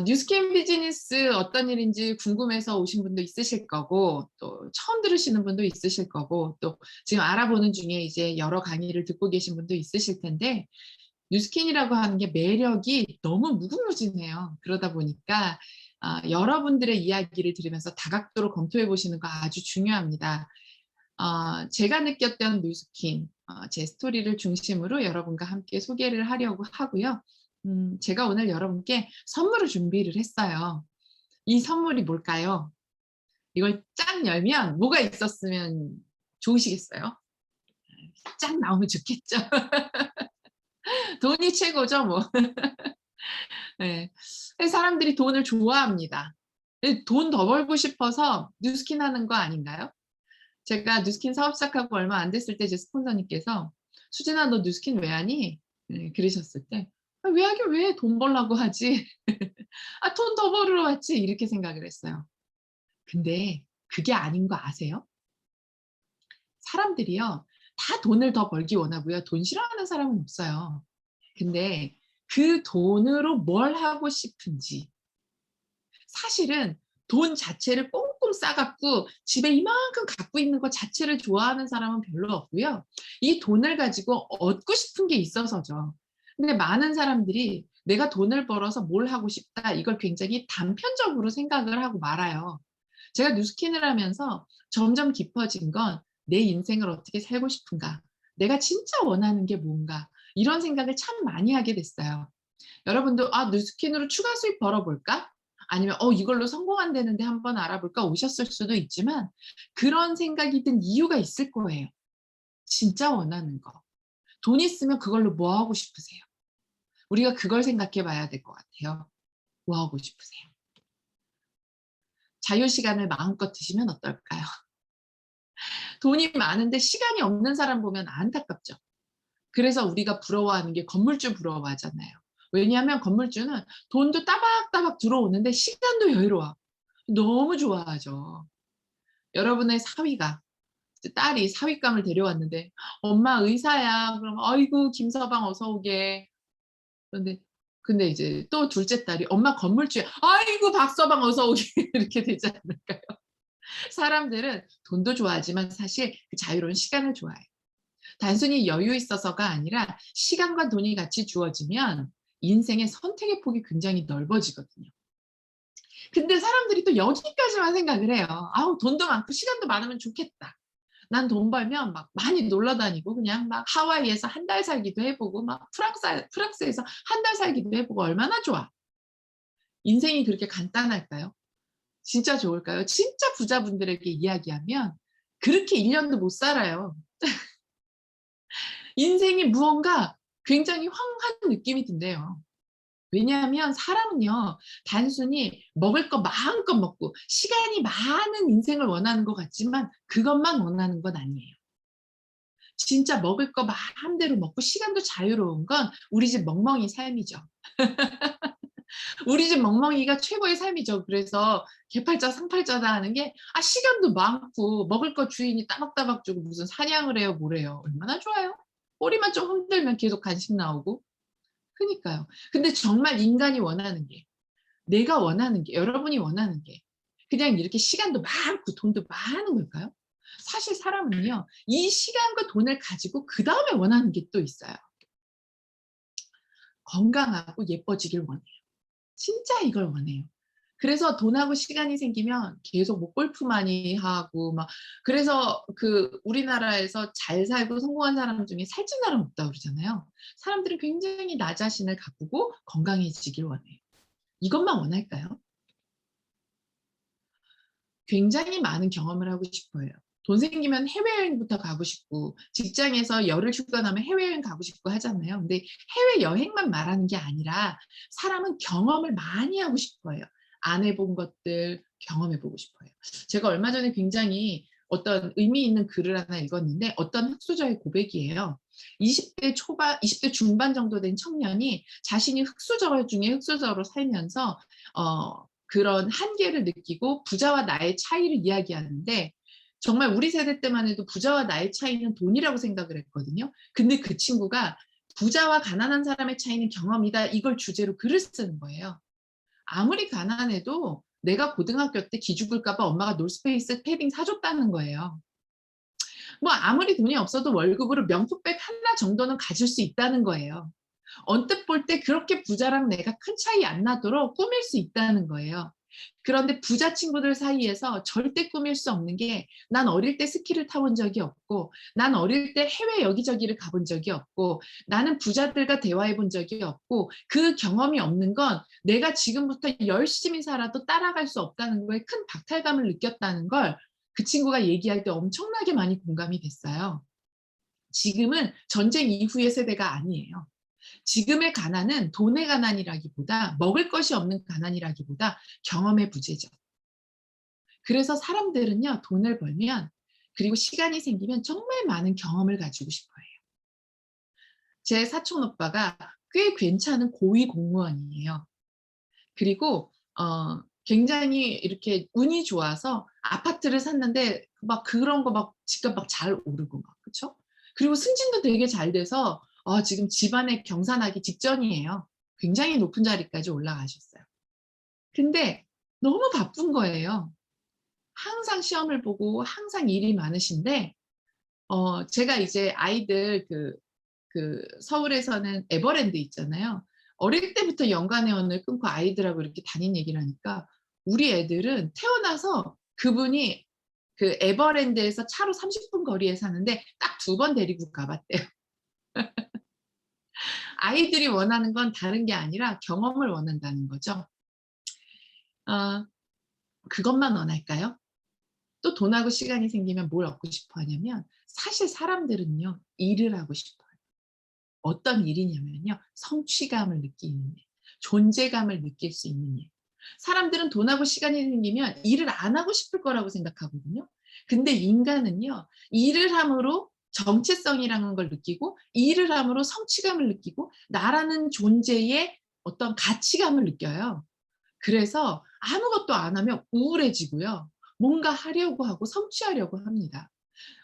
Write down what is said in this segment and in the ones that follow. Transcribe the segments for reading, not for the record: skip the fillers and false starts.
뉴스캠 비즈니스 어떤 일인지 궁금해서 오신 분도 있으실 거고, 또 처음 들으시는 분도 있으실 거고, 또 지금 알아보는 중에 이제 여러 강의를 듣고 계신 분도 있으실 텐데, 뉴스킨이라고 하는 게 매력이 너무 무궁무진해요. 그러다 보니까 여러분들의 이야기를 들으면서 다각도로 검토해 보시는 거 아주 중요합니다. 제가 느꼈던 뉴스킨, 제 스토리를 중심으로 여러분과 함께 소개를 하려고 하고요. 제가 오늘 여러분께 선물을 준비를 했어요. 이 선물이 뭘까요? 이걸 쫙 열면 뭐가 있었으면 좋으시겠어요? 쫙 나오면 좋겠죠? 돈이 최고죠, 뭐. 네. 사람들이 돈을 좋아합니다. 돈 더 벌고 싶어서 뉴스킨 하는 거 아닌가요? 제가 뉴스킨 사업 시작하고 얼마 안 됐을 때 제 스폰서님께서 "수진아 너 뉴스킨 왜 하니?" 네, 그러셨을 때 왜 하긴 왜 돈 벌려고 하지. '돈 더 벌으러 왔지.' 이렇게 생각을 했어요. 근데 그게 아닌 거 아세요? 사람들이요. 다 돈을 더 벌기 원하고요. 돈 싫어하는 사람은 없어요. 근데 그 돈으로 뭘 하고 싶은지, 사실은 돈 자체를 꽁꽁 싸 갖고 집에 이만큼 갖고 있는 것 자체를 좋아하는 사람은 별로 없고요. 이 돈을 가지고 얻고 싶은 게 있어서죠. 근데 많은 사람들이 '내가 돈을 벌어서 뭘 하고 싶다.' 이걸 굉장히 단편적으로 생각을 하고 말아요. 제가 뉴스킨을 하면서 점점 깊어진 건 '내 인생을 어떻게 살고 싶은가? 내가 진짜 원하는 게 뭔가?' 이런 생각을 참 많이 하게 됐어요. 여러분도 '뉴스킨으로 추가 수입 벌어 볼까?' 아니면 '이걸로 성공한다는데 한번 알아볼까?' 오셨을 수도 있지만, 그런 생각이 든 이유가 있을 거예요. 진짜 원하는 거. 돈 있으면 그걸로 뭐 하고 싶으세요? 우리가 그걸 생각해 봐야 될 것 같아요. 뭐 하고 싶으세요? 자유 시간을 마음껏 드시면 어떨까요? 돈이 많은데 시간이 없는 사람 보면 안타깝죠. 그래서 우리가 부러워하는 게 건물주 부러워하잖아요. 왜냐하면 건물주는 돈도 따박따박 들어오는데 시간도 여유로워. 너무 좋아하죠. 여러분의 사위가, 딸이 사윗감을 데려왔는데 "엄마 의사야." 그러면 "아이고 김서방 어서 오게." 그런데 근데 이제 또 둘째 딸이 "엄마 건물주야." "아이고 박서방 어서 오게." 이렇게 되지 않을까요? 사람들은 돈도 좋아하지만 사실 그 자유로운 시간을 좋아해요. 단순히 여유 있어서가 아니라 시간과 돈이 같이 주어지면 인생의 선택의 폭이 굉장히 넓어지거든요. 근데 사람들이 또 여기까지만 생각을 해요. '아우 돈도 많고 시간도 많으면 좋겠다. 난 돈 벌면 막 많이 놀러 다니고 그냥 막 하와이에서 한 달 살기도 해 보고 막 프랑스에서 한 달 살기도 해 보고 얼마나 좋아.' 인생이 그렇게 간단할까요? 진짜 좋을까요? 진짜 부자분들에게 이야기하면 그렇게 1 년도 못 살아요. 인생이 무언가 굉장히 황한 느낌이 든대요. 왜냐하면 사람은요, 단순히 먹을 거 마음껏 먹고 시간이 많은 인생을 원하는 것 같지만 그것만 원하는 건 아니에요. 진짜 먹을 거 마음대로 먹고 시간도 자유로운 건 우리 집 멍멍이 삶이죠. 우리 집 멍멍이가 최고의 삶이죠. 그래서 개팔자 상팔자다 하는 게 시간도 많고 먹을 거 주인이 따박따박 주고 무슨 사냥을 해요 뭘 해요. 얼마나 좋아요. 꼬리만 좀 흔들면 계속 간식 나오고. 그니까요. 근데 정말 인간이 원하는 게, 내가 원하는 게, 여러분이 원하는 게 그냥 이렇게 시간도 많고 돈도 많은 걸까요? 사실 사람은요. 이 시간과 돈을 가지고 그다음에 원하는 게 또 있어요. 건강하고 예뻐지길 원해요. 진짜 이걸 원해요. 그래서 돈하고 시간이 생기면 계속 뭐 골프 많이 하고 막, 그래서 우리나라에서 잘 살고 성공한 사람 중에 살찐 사람 없다고 그러잖아요. 사람들은 굉장히 나 자신을 가꾸고 건강해지길 원해요. 이것만 원할까요? 굉장히 많은 경험을 하고 싶어해요. 돈 생기면 해외여행부터 가고 싶고, 직장에서 열흘 휴가 나면 해외여행 가고 싶고 하잖아요. 근데 해외여행만 말하는 게 아니라 사람은 경험을 많이 하고 싶어해요. 안 해본 것들 경험해 보고 싶어요. 제가 얼마 전에 굉장히 어떤 의미 있는 글을 하나 읽었는데, 어떤 흑수저의 고백이에요. 20대 중반 정도 된 청년이 자신이 흑수저 중에 흑수저로 살면서 그런 한계를 느끼고 부자와 나의 차이를 이야기하는데, 정말 우리 세대 때만 해도 부자와 나의 차이는 돈이라고 생각을 했거든요. 근데 그 친구가 "부자와 가난한 사람의 차이는 경험이다." 이걸 주제로 글을 쓰는 거예요. 아무리 가난해도 내가 고등학교 때 기죽을까 봐 엄마가 노스페이스 패딩 사줬다는 거예요. 뭐 아무리 돈이 없어도 월급으로 명품백 하나 정도는 가질 수 있다는 거예요. 언뜻 볼 때 그렇게 부자랑 내가 큰 차이 안 나도록 꾸밀 수 있다는 거예요. 그런데 부자 친구들 사이에서 절대 꾸밀 수 없는 게 난 어릴 때 스키를 타본 적이 없고 난 어릴 때 해외 여기저기를 가본 적이 없고 나는 부자들과 대화해 본 적이 없고 그 경험이 없는 건 내가 지금부터 열심히 살아도 따라갈 수 없다는 거에 큰 박탈감을 느꼈다는 걸 그 친구가 얘기할 때 엄청나게 많이 공감이 됐어요. 지금은 전쟁 이후의 세대가 아니에요. 지금의 가난은 돈의 가난이라기보다 먹을 것이 없는 가난이라기보다 경험의 부재죠. 그래서 사람들은요, 돈을 벌면 그리고 시간이 생기면 정말 많은 경험을 가지고 싶어 해요. 제 사촌 오빠가 꽤 괜찮은 고위 공무원이에요. 그리고 굉장히 이렇게 운이 좋아서 아파트를 샀는데 막 그런 거 막 집값 막 잘 오르고 막 그쵸? 그리고 승진도 되게 잘 돼서 지금 집안에 경사나기 직전이에요. 굉장히 높은 자리까지 올라가셨어요. 근데 너무 바쁜 거예요. 항상 시험을 보고 항상 일이 많으신데 제가 이제 아이들 서울에서는 에버랜드 있잖아요. 어릴 때부터 연간회원을 끊고 아이들하고 이렇게 다닌 얘기를 하니까 우리 애들은 태어나서 그분이 그 에버랜드에서 차로 30분 거리에 사는데 딱 2번 데리고 가 봤대요. 아이들이 원하는 건 다른 게 아니라 경험을 원한다는 거죠. 어 그것만 원할까요? 또 돈하고 시간이 생기면 뭘 얻고 싶어 하냐면 사실 사람들은요, 일을 하고 싶어요. 어떤 일이냐면요. 성취감을 느끼는 일, 존재감을 느낄 수 있는 일. 사람들은 돈하고 시간이 생기면 일을 안 하고 싶을 거라고 생각하거든요. 근데 인간은요. 일을 함으로 정체성이라는 걸 느끼고 일을 함으로 성취감을 느끼고 나라는 존재의 어떤 가치감을 느껴요. 그래서 아무것도 안 하면 우울해지고요. 뭔가 하려고 하고 성취하려고 합니다.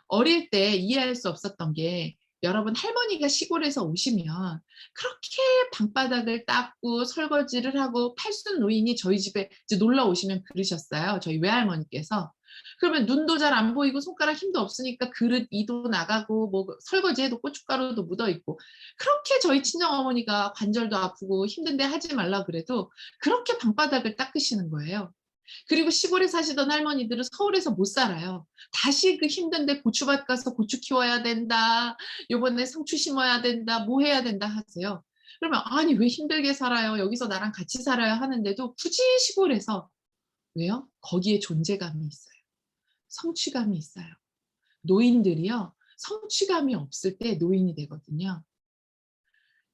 어릴 때 이해할 수 없었던 게 여러분 할머니가 시골에서 오시면 그렇게 방바닥을 닦고 설거지를 하고 팔순 노인이 저희 집에 이제 놀러 오시면 그러셨어요, 저희 외할머니께서. 그러면 눈도 잘 안 보이고 손가락 힘도 없으니까 그릇 이도 나가고 뭐 설거지해도 고춧가루도 묻어 있고 그렇게 저희 친정어머니가 관절도 아프고 힘든데 하지 말라 그래도 그렇게 방바닥을 닦으시는 거예요. 그리고 시골에 사시던 할머니들은 서울에서 못 살아요. 다시 그 힘든데 고추밭 가서 고추 키워야 된다. 요번에 상추 심어야 된다. 뭐 해야 된다 하세요. 그러면 "아니 왜 힘들게 살아요. 여기서 나랑 같이 살아요." 하는데도 굳이 시골에서 왜요? 거기에 존재감이 있어요. 성취감이 있어요. 노인들이요. 성취감이 없을 때 노인이 되거든요.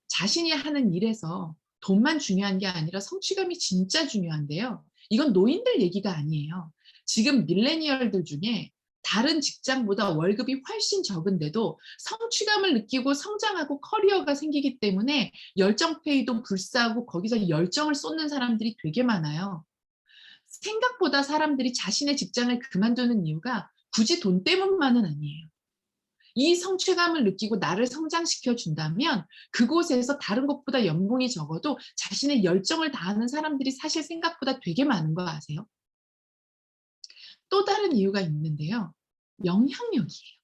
자신이 하는 일에서 돈만 중요한 게 아니라 성취감이 진짜 중요한데요. 이건 노인들 얘기가 아니에요. 지금 밀레니얼들 중에 다른 직장보다 월급이 훨씬 적은데도 성취감을 느끼고 성장하고 커리어가 생기기 때문에 열정 페이도 불사하고 거기서 열정을 쏟는 사람들이 되게 많아요. 생각보다 사람들이 자신의 직장을 그만두는 이유가 굳이 돈 때문만은 아니에요. 이 성취감을 느끼고 나를 성장시켜 준다면 그곳에서 다른 것보다 연봉이 적어도 자신의 열정을 다하는 사람들이 사실 생각보다 되게 많은 거 아세요? 또 다른 이유가 있는데요. 영향력이에요.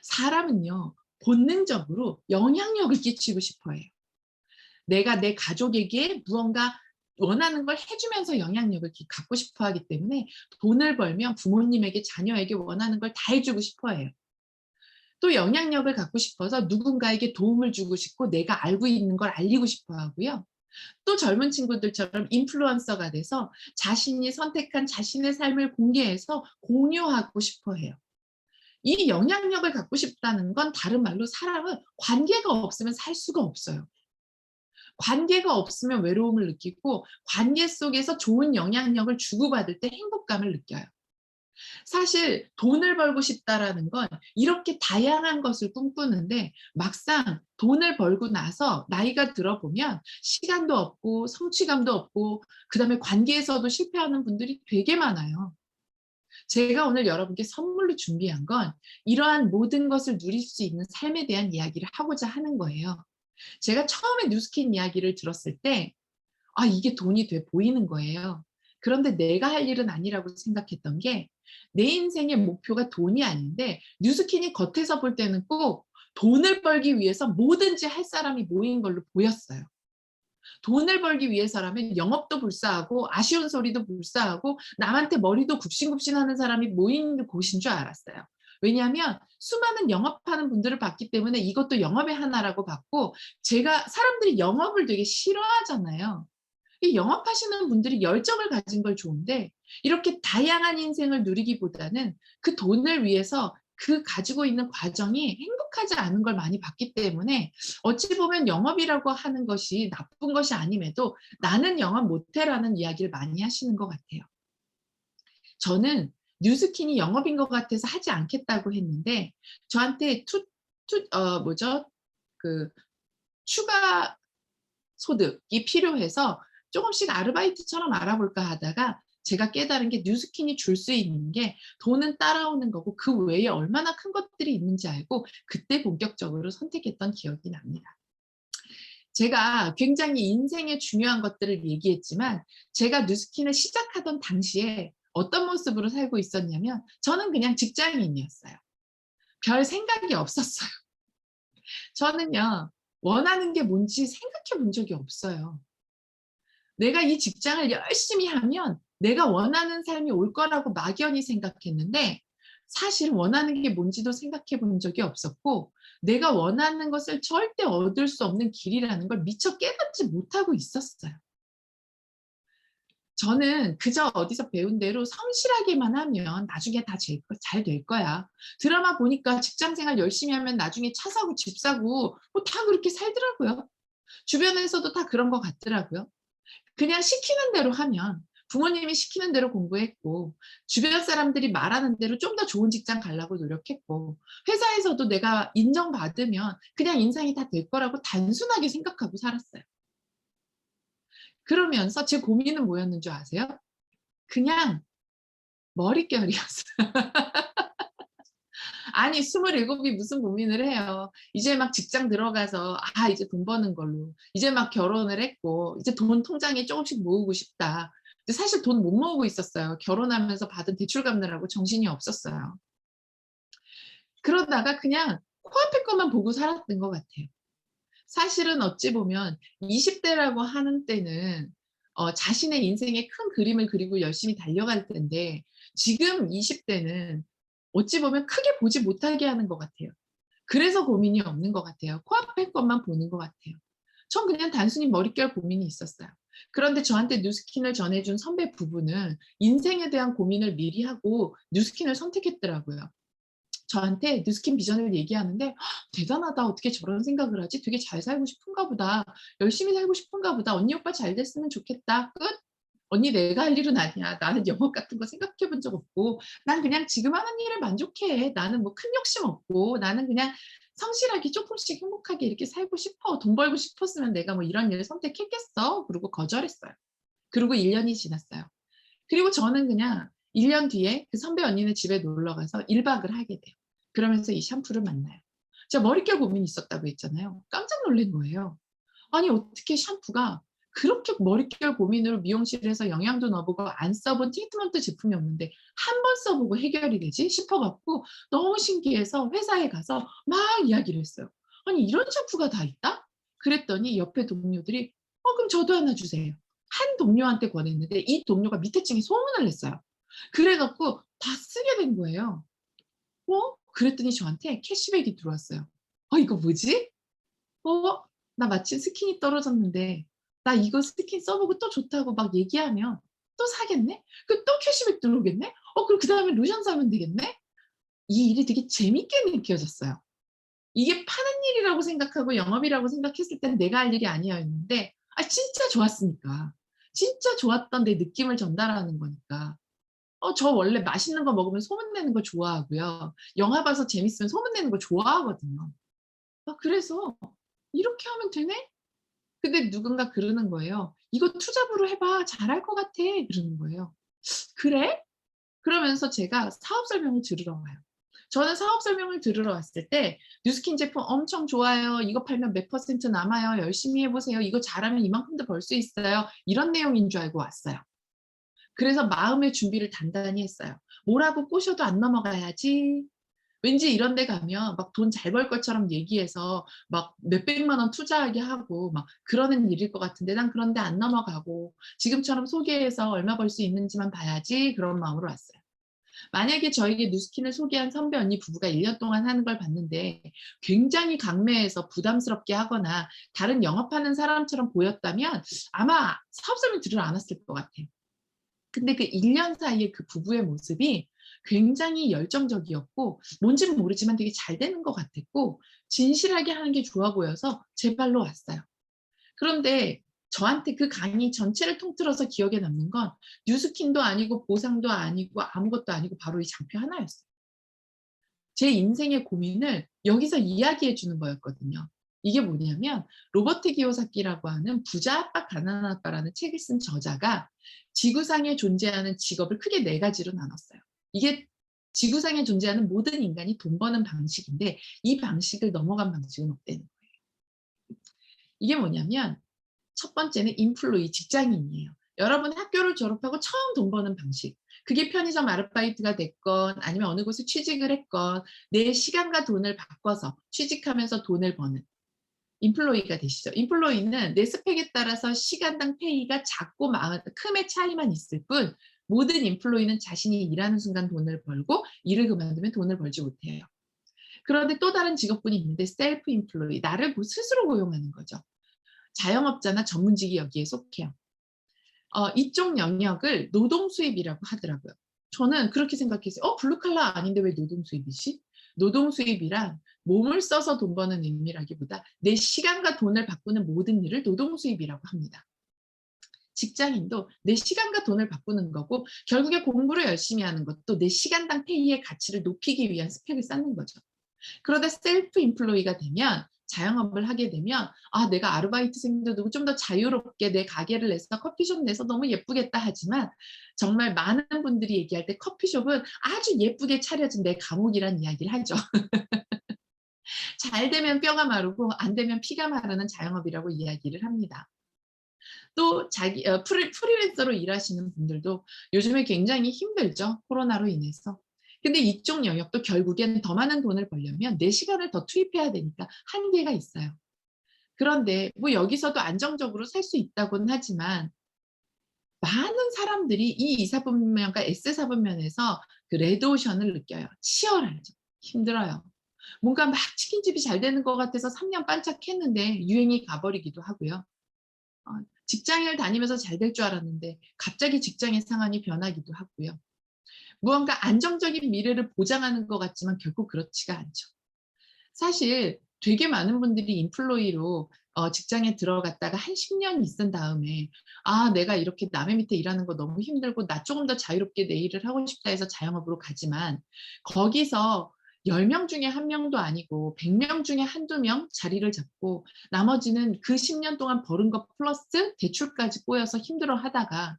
사람은요. 본능적으로 영향력을 끼치고 싶어 해요. 내가 내 가족에게 무언가 원하는 걸 해 주면서 영향력을 갖고 싶어 하기 때문에 돈을 벌면 부모님에게 자녀에게 원하는 걸 다 해 주고 싶어 해요. 또 영향력을 갖고 싶어서 누군가에게 도움을 주고 싶고 내가 알고 있는 걸 알리고 싶어 하고요. 또 젊은 친구들처럼 인플루언서가 돼서 자신이 선택한 자신의 삶을 공개해서 공유하고 싶어 해요. 이 영향력을 갖고 싶다는 건 다른 말로 사람은 관계가 없으면 살 수가 없어요. 관계가 없으면 외로움을 느끼고 관계 속에서 좋은 영향력을 주고받을 때 행복감을 느껴요. 사실 돈을 벌고 싶다라는 건 이렇게 다양한 것을 꿈꾸는데 막상 돈을 벌고 나서 나이가 들어 보면 시간도 없고 성취감도 없고 그다음에 관계에서도 실패하는 분들이 되게 많아요. 제가 오늘 여러분께 선물로 준비한 건 이러한 모든 것을 누릴 수 있는 삶에 대한 이야기를 하고자 하는 거예요. 제가 처음에 뉴스킨 이야기를 들었을 때 이게 돈이 돼 보이는 거예요. 그런데 내가 할 일은 아니라고 생각했던 게 내 인생의 목표가 돈이 아닌데 뉴스킨이 겉에서 볼 때는 꼭 돈을 벌기 위해서 뭐든지 할 사람이 모인 걸로 보였어요. 돈을 벌기 위해서라면 영업도 불사하고 아쉬운 소리도 불사하고 남한테 머리도 굽신굽신하는 사람이 모이는 곳인 줄 알았어요. 왜냐하면 수많은 영업하는 분들을 봤기 때문에 이것도 영업의 하나라고 봤고, 제가 사람들이 영업을 되게 싫어하잖아요. 이 영업하시는 분들이 열정을 가진 걸 좋은데 이렇게 다양한 인생을 누리기보다는 그 돈을 위해서 그 가지고 있는 과정이 행복하지 않은 걸 많이 봤기 때문에 어찌 보면 영업이라고 하는 것이 나쁜 것이 아님에도 "나는 영업 못해."라는 이야기를 많이 하시는 것 같아요. 저는 뉴스킨이 영업인 것 같아서 하지 않겠다고 했는데 저한테 투 투 뭐죠? 그 추가 소득이 필요해서 조금씩 아르바이트처럼 알아볼까 하다가 제가 깨달은 게 뉴스킨이 줄 수 있는 게 돈은 따라오는 거고 그 외에 얼마나 큰 것들이 있는지 알고 그때 본격적으로 선택했던 기억이 납니다. 제가 굉장히 인생의 중요한 것들을 얘기했지만 제가 뉴스킨을 시작하던 당시에 어떤 모습으로 살고 있었냐면 저는 그냥 직장인이었어요. 별 생각이 없었어요. 저는요, 원하는 게 뭔지 생각해 본 적이 없어요. 내가 이 직장을 열심히 하면 내가 원하는 삶이 올 거라고 막연히 생각했는데 사실 원하는 게 뭔지도 생각해 본 적이 없었고 내가 원하는 것을 절대 얻을 수 없는 길이라는 걸 미처 깨닫지 못하고 있었어요. 저는 그저 어디서 배운 대로 성실하게만 하면 나중에 다 잘 될 거야. 드라마 보니까 직장 생활 열심히 하면 나중에 차 사고 집 사고 뭐 다 그렇게 살더라고요. 주변에서도 다 그런 것 같더라고요. 그냥 시키는 대로 하면 부모님이 시키는 대로 공부했고 주변 사람들이 말하는 대로 좀 더 좋은 직장 가려고 노력했고 회사에서도 내가 인정받으면 그냥 인생이 다 될 거라고 단순하게 생각하고 살았어요. 그러면서 제 고민은 뭐였는 줄 아세요? 그냥 머릿결이었어요. 아니 27이 무슨 고민을 해요. 이제 막 직장 들어가서 이제 돈 버는 걸로 이제 막 결혼을 했고 이제 돈 통장에 쪼금씩 모으고 싶다. 근데 사실 돈 못 모으고 있었어요. 결혼하면서 받은 대출 갚느라고 정신이 없었어요. 그러다가 그냥 코앞에 것만 보고 살았던 것 같아요. 사실은 어찌 보면 20 대라고 하는 때는 자신의 인생의 큰 그림을 그리고 열심히 달려갈 때인데 지금 20 대는 어찌 보면 크게 보지 못하게 하는 것 같아요. 그래서 고민이 없는 것 같아요. 코앞의 것만 보는 것 같아요. 전 그냥 단순히 머릿결 고민이 있었어요. 그런데 저한테 뉴스킨을 전해 준 선배 부부는 인생에 대한 고민을 미리 하고 뉴스킨을 선택했더라고요. 저한테 뉴스킨 비전을 얘기하는데 "대단하다. 어떻게 저런 생각을 하지? 되게 잘 살고 싶은가 보다. 열심히 살고 싶은가 보다. 언니 오빠 잘 됐으면 좋겠다. 끝. 언니 내가 할 일은 아니야. 나는 영업 같은 거 생각해 본 적 없고 난 그냥 지금 하는 일에 만족해. 나는 뭐 큰 욕심 없고 나는 그냥 성실하게 쪼끔씩 행복하게 이렇게 살고 싶어. 돈 벌고 싶었으면 내가 뭐 이런 일을 선택했겠어." 그러고 거절했어요. 그러고 1 년이 지났어요. 그리고 저는 그냥 1년 뒤에 그 선배 언니네 집에 놀러 가서 1 박을 하게 돼요. 그러면서 이 샴푸를 만나요. 제가 머릿결 고민이 있었다고 했잖아요. 깜짝 놀란 거예요. 아니 어떻게 샴푸가 그렇게 머릿결 고민으로 미용실에서 영양도 넣어 보고 안 써본 트리트먼트 제품이 없는데 한 번 써 보고 해결이 되지 싶어 갖고 너무 신기해서 회사에 가서 막 이야기를 했어요. "아니 이런 샴푸가 다 있다?" 그랬더니 옆에 동료들이 그럼 저도 하나 주세요." 한 동료한테 권했는데 이 동료가 밑에 층에 소문을 냈어요. 그래 갖고 다 쓰게 된 거예요. 그랬더니 저한테 캐시백이 들어왔어요. 이거 뭐지? 어 나 마침 스킨이 떨어졌는데 나 이거 스킨 써 보고 또 좋다고 막 얘기하면 또 사겠네? 그 또 캐시백 들어오겠네? 그럼 그다음에 로션 사면 되겠네? 이 일이 되게 재밌게 느껴졌어요. 이게 파는 일이라고 생각하고 영업이라고 생각했을 때는 내가 할 일이 아니었는데 진짜 좋았으니까. 진짜 좋았던 내 느낌을 전달하는 거니까. 저 원래 맛있는 거 먹으면 소문 내는 거 좋아하고요. 영화 봐서 재밌으면 소문 내는 거 좋아하거든요. 그래서 '이렇게 하면 되네?' 근데 누군가 그러는 거예요. "이거 투잡으로 해 봐. 잘할 것 같아." 그러는 거예요. "그래?" 그러면서 제가 사업 설명을 들으러 와요. 저는 사업 설명을 들으러 왔을 때 "뉴스킨 제품 엄청 좋아요. 이거 팔면 몇 퍼센트 남아요. 열심히 해 보세요. 이거 잘하면 이만큼도 벌 수 있어요." 이런 내용인 줄 알고 왔어요. 그래서 마음의 준비를 단단히 했어요. 뭐라고 꼬셔도 안 넘어가야지. 왠지 이런 데 가면 막 돈 잘 벌 것처럼 얘기해서 막 몇백만 원 투자하게 하고 막 그러는 일일 것 같은데 난 그런 데 안 넘어가고 지금처럼 소개해서 얼마 벌 수 있는지만 봐야지 그런 마음으로 왔어요. 만약에 저에게 뉴스킨을 소개한 선배 언니 부부가 1년 동안 하는 걸 봤는데 굉장히 강매해서 부담스럽게 하거나 다른 영업하는 사람처럼 보였다면 아마 사업 설명 들으러 안 왔을 것 같아요. 근데 그 1년 사이에 그 부부의 모습이 굉장히 열정적이었고 뭔지는 모르지만 되게 잘 되는 것 같았고 진실하게 하는 게 좋아 보여서 제 발로 왔어요. 그런데 저한테 그 강의 전체를 통틀어서 기억에 남는 건 뉴스킨도 아니고 보상도 아니고 아무것도 아니고 바로 이 장표 하나였어요. 제 인생의 고민을 여기서 이야기해 주는 거였거든요. 이게 뭐냐면 로버트 기요사키라고 하는 부자 아빠 가난한 아빠라는 책을 쓴 저자가 지구상에 존재하는 직업을 크게 4 가지로 나눴어요. 이게 지구상에 존재하는 모든 인간이 돈 버는 방식인데 이 방식을 넘어간 방식은 없다는 거예요. 이게 뭐냐면 첫 번째는 인플로이 직장인이에요. 여러분 학교를 졸업하고 처음 돈 버는 방식. 그게 편의점 아르바이트가 됐건 아니면 어느 곳에 취직을 했건 내 시간과 돈을 바꿔서 취직하면서 돈을 버는 인플로이가 되시죠. 인플로이는 내 스펙에 따라서 시간당 페이가 작고 큼의 차이만 있을 뿐 모든 인플로이는 자신이 일하는 순간 돈을 벌고 일을 그만두면 돈을 벌지 못해요. 그런데 또 다른 직업군이 있는데 셀프 인플로이, 나를 스스로 고용하는 거죠. 자영업자나 전문직이 여기에 속해요. 이쪽 영역을 노동 수입이라고 하더라고요. 저는 그렇게 생각했어요. 블루 칼라 아닌데 왜 노동 수입이지? 노동 수입이란 몸을 써서 돈 버는 의미라기보다 내 시간과 돈을 바꾸는 모든 일을 노동 수입이라고 합니다. 직장인도 내 시간과 돈을 바꾸는 거고 결국에 공부를 열심히 하는 것도 내 시간당 페이의 가치를 높이기 위한 스펙을 쌓는 거죠. 그러다 셀프 인플로이가 되면 자영업을 하게 되면 '아 내가 아르바이트생도 두고 좀 더 자유롭게 내 가게를 내서 커피숍 내서 너무 예쁘겠다.' 하지만 정말 많은 분들이 얘기할 때 커피숍은 아주 예쁘게 차려진 내 감옥이란 이야기를 하죠. 잘 되면 뼈가 마르고 안 되면 피가 마르는 자영업이라고 이야기를 합니다. 또 자기 프리랜서로 일하시는 분들도 요즘에 굉장히 힘들죠, 코로나로 인해서. 근데 이쪽 영역도 결국엔 더 많은 돈을 벌려면 내 시간을 더 투입해야 되니까 한계가 있어요. 그런데 뭐 여기서도 안정적으로 살 수 있다고는 하지만 많은 사람들이 이 이사분면과 S사분면에서 그 레드오션을 느껴요. 치열하죠. 힘들어요. 뭔가 막 치킨집이 잘 되는 것 같아서 3년 반짝했는데 유행이 가버리기도 하고요. 어 직장을 다니면서 잘 될 줄 알았는데 갑자기 직장의 상황이 변하기도 하고요. 무언가 안정적인 미래를 보장하는 것 같지만 결국 그렇지가 않죠. 사실 되게 많은 분들이 인플로이로 직장에 들어갔다가 한 10년 있은 다음에 '아 내가 이렇게 남의 밑에 일하는 거 너무 힘들고 나 쪼금 더 자유롭게 내 일을 하고 싶다.' 해서 자영업으로 가지만 거기서 10명 중에 1 명도 아니고 100명 중에 1-2명 자리를 잡고 나머지는 그 10년 동안 버는 것 플러스 대출까지 꼬여서 힘들어하다가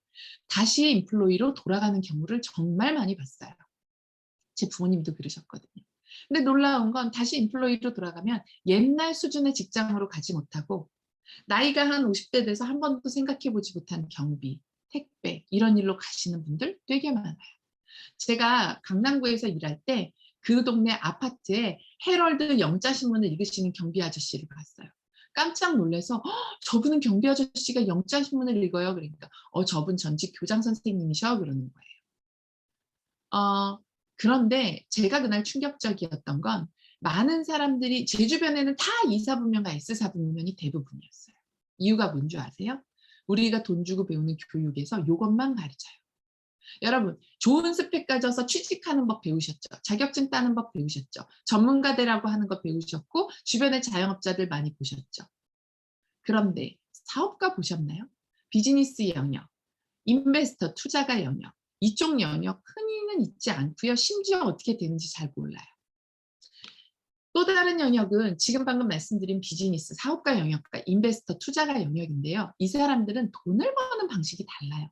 다시 인플로이로 돌아가는 경우를 정말 많이 봤어요. 제 부모님도 그러셨거든요. 근데 놀라운 건 다시 인플로이로 돌아가면 옛날 수준의 직장으로 가지 못하고 나이가 한 50대 돼서 한 번도 생각해 보지 못한 경비, 택배 이런 일로 가시는 분들 되게 많아요. 제가 강남구에서 일할 때 그 동네 아파트에 헤럴드 영자 신문을 읽으시는 경비 아저씨를 봤어요. 깜짝 놀라서 저분은 경비 아저씨가 영자 신문을 읽어요?" 그러니까 저분 전직 교장 선생님이셔." 그러는 거예요. 어 그런데 제가 그날 충격적이었던 건 많은 사람들이 제 주변에는 다 E사분면과 S사분면이 대부분이었어요. 이유가 뭔 줄 아세요? 우리가 돈 주고 배우는 교육에서 요것만 가르쳐요. 여러분 좋은 스펙 가져서 취직하는 법 배우셨죠? 자격증 따는 법 배우셨죠? 전문가 되라고 하는 거 배우셨고 주변의 자영업자들 많이 보셨죠? 그런데 사업가 보셨나요? 비즈니스 영역, 인베스터 투자가 영역, 이쪽 영역 흔히는 있지 않고요. 심지어 어떻게 되는지 잘 몰라요. 또 다른 영역은 지금 방금 말씀드린 비즈니스, 사업가 영역과 인베스터 투자가 영역인데요. 이 사람들은 돈을 버는 방식이 달라요.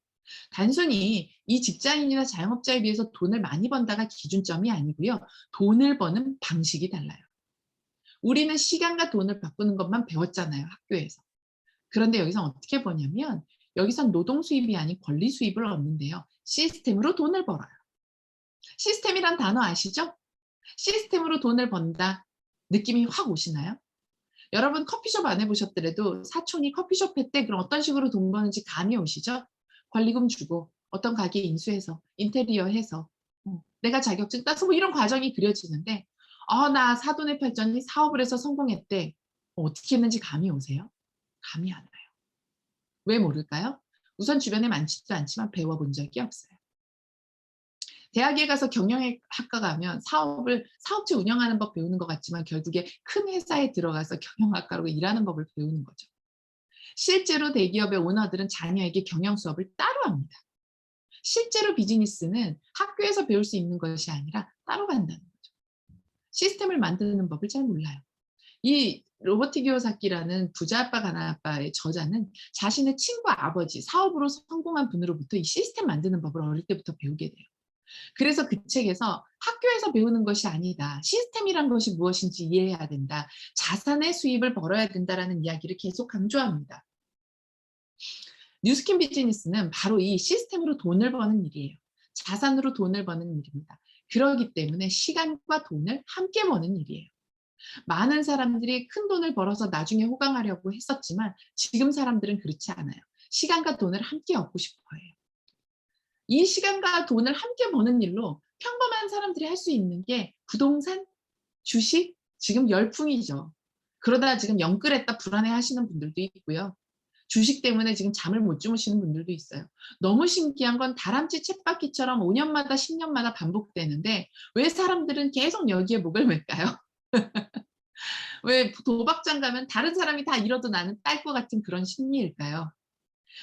단순히 이 직장인이나 자영업자에 비해서 돈을 많이 번다가 기준점이 아니고요. 돈을 버는 방식이 달라요. 우리는 시간과 돈을 바꾸는 것만 배웠잖아요, 학교에서. 그런데 여기서 어떻게 버냐면 여기선 노동 수입이 아닌 권리 수입을 얻는데요. 시스템으로 돈을 벌어요. 시스템이란 단어 아시죠? 시스템으로 돈을 번다. 느낌이 확 오시나요? 여러분 커피숍 안 해보셨더라도 사촌이 커피숍 했대. 그럼 어떤 식으로 돈 버는지 감이 오시죠? 권리금 주고 어떤 가게 인수해서 인테리어 해서 내가 자격증 따서 뭐 이런 과정이 그려지는데 나 사돈의 팔전이 사업을 해서 성공했대. 어떻게 했는지 감이 오세요? 감이 안 와요. 왜 모를까요? 우선 주변에 많지도 않지만 배워본 적이 없어요. 대학에 가서 경영학과 가면 사업체 운영하는 법 배우는 것 같지만 결국에 큰 회사에 들어가서 경영학과로 일하는 법을 배우는 거죠. 실제로 대기업의 오너들은 자녀에게 경영 수업을 따로 합니다. 실제로 비즈니스는 학교에서 배울 수 있는 것이 아니라 따로 간다는 거죠. 시스템을 만드는 법을 잘 몰라요. 이 로버트 기요사키라는 부자 아빠 가난 아빠의 저자는 자신의 친구 아버지 사업으로 성공한 분으로부터 이 시스템 만드는 법을 어릴 때부터 배우게 돼요. 그래서 그 책에서 학교에서 배우는 것이 아니다. 시스템이란 것이 무엇인지 이해해야 된다. 자산의 수입을 벌어야 된다라는 이야기를 계속 강조합니다. 뉴스킨 비즈니스는 바로 이 시스템으로 돈을 버는 일이에요. 자산으로 돈을 버는 일입니다. 그렇기 때문에 시간과 돈을 함께 버는 일이에요. 많은 사람들이 큰 돈을 벌어서 나중에 호강하려고 했었지만 지금 사람들은 그렇지 않아요. 시간과 돈을 함께 얻고 싶어 해요. 이 시간과 돈을 함께 버는 일로 평범한 사람들이 할 수 있는 게 부동산, 주식, 지금 열풍이죠. 그러다 지금 영끌했다 불안해 하시는 분들도 있고요. 주식 때문에 지금 잠을 못 주무시는 분들도 있어요. 너무 신기한 건 다람쥐 쳇바퀴처럼 5년마다 10년마다 반복되는데 왜 사람들은 계속 여기에 목을 맬까요? 왜 도박장 가면 다른 사람이 다 잃어도 나는 딸 것 같은 그런 심리일까요?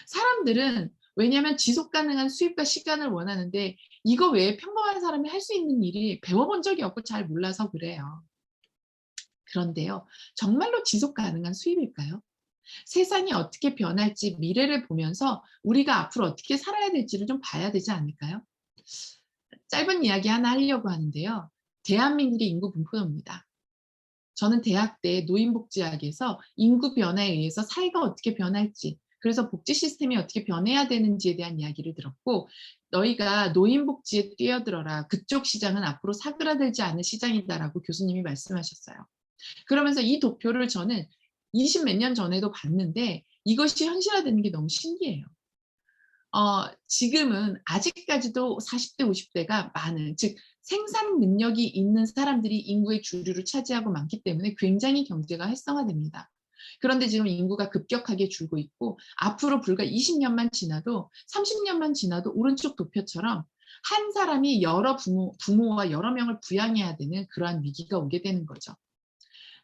사람들은 왜냐하면 지속 가능한 수입과 시간을 원하는데 이거 외에 평범한 사람이 할 수 있는 일이 배워본 적이 없고 잘 몰라서 그래요. 그런데요, 정말로 지속 가능한 수입일까요? 세상이 어떻게 변할지 미래를 보면서 우리가 앞으로 어떻게 살아야 될지를 좀 봐야 되지 않을까요? 짧은 이야기 하나 하려고 하는데요. 대한민국의 인구 분포입니다. 저는 대학 때 노인복지학에서 인구 변화에 의해서 사회가 어떻게 변할지, 그래서 복지 시스템이 어떻게 변해야 되는지에 대한 이야기를 들었고, 너희가 노인복지에 뛰어들어라. 그쪽 시장은 앞으로 사그라들지 않을 시장이다라고 교수님이 말씀하셨어요. 그러면서 이 도표를 저는 20 몇 년 전에도 봤는데 이것이 현실화되는 게 너무 신기해요. 지금은 아직까지도 40대, 50대가 많은, 즉 생산 능력이 있는 사람들이 인구의 주류를 차지하고 많기 때문에 굉장히 경제가 활성화됩니다. 그런데 지금 인구가 급격하게 줄고 있고 앞으로 불과 20년만 지나도 30년만 지나도 오른쪽 도표처럼 한 사람이 여러 부모와 여러 명을 부양해야 되는 그러한 위기가 오게 되는 거죠.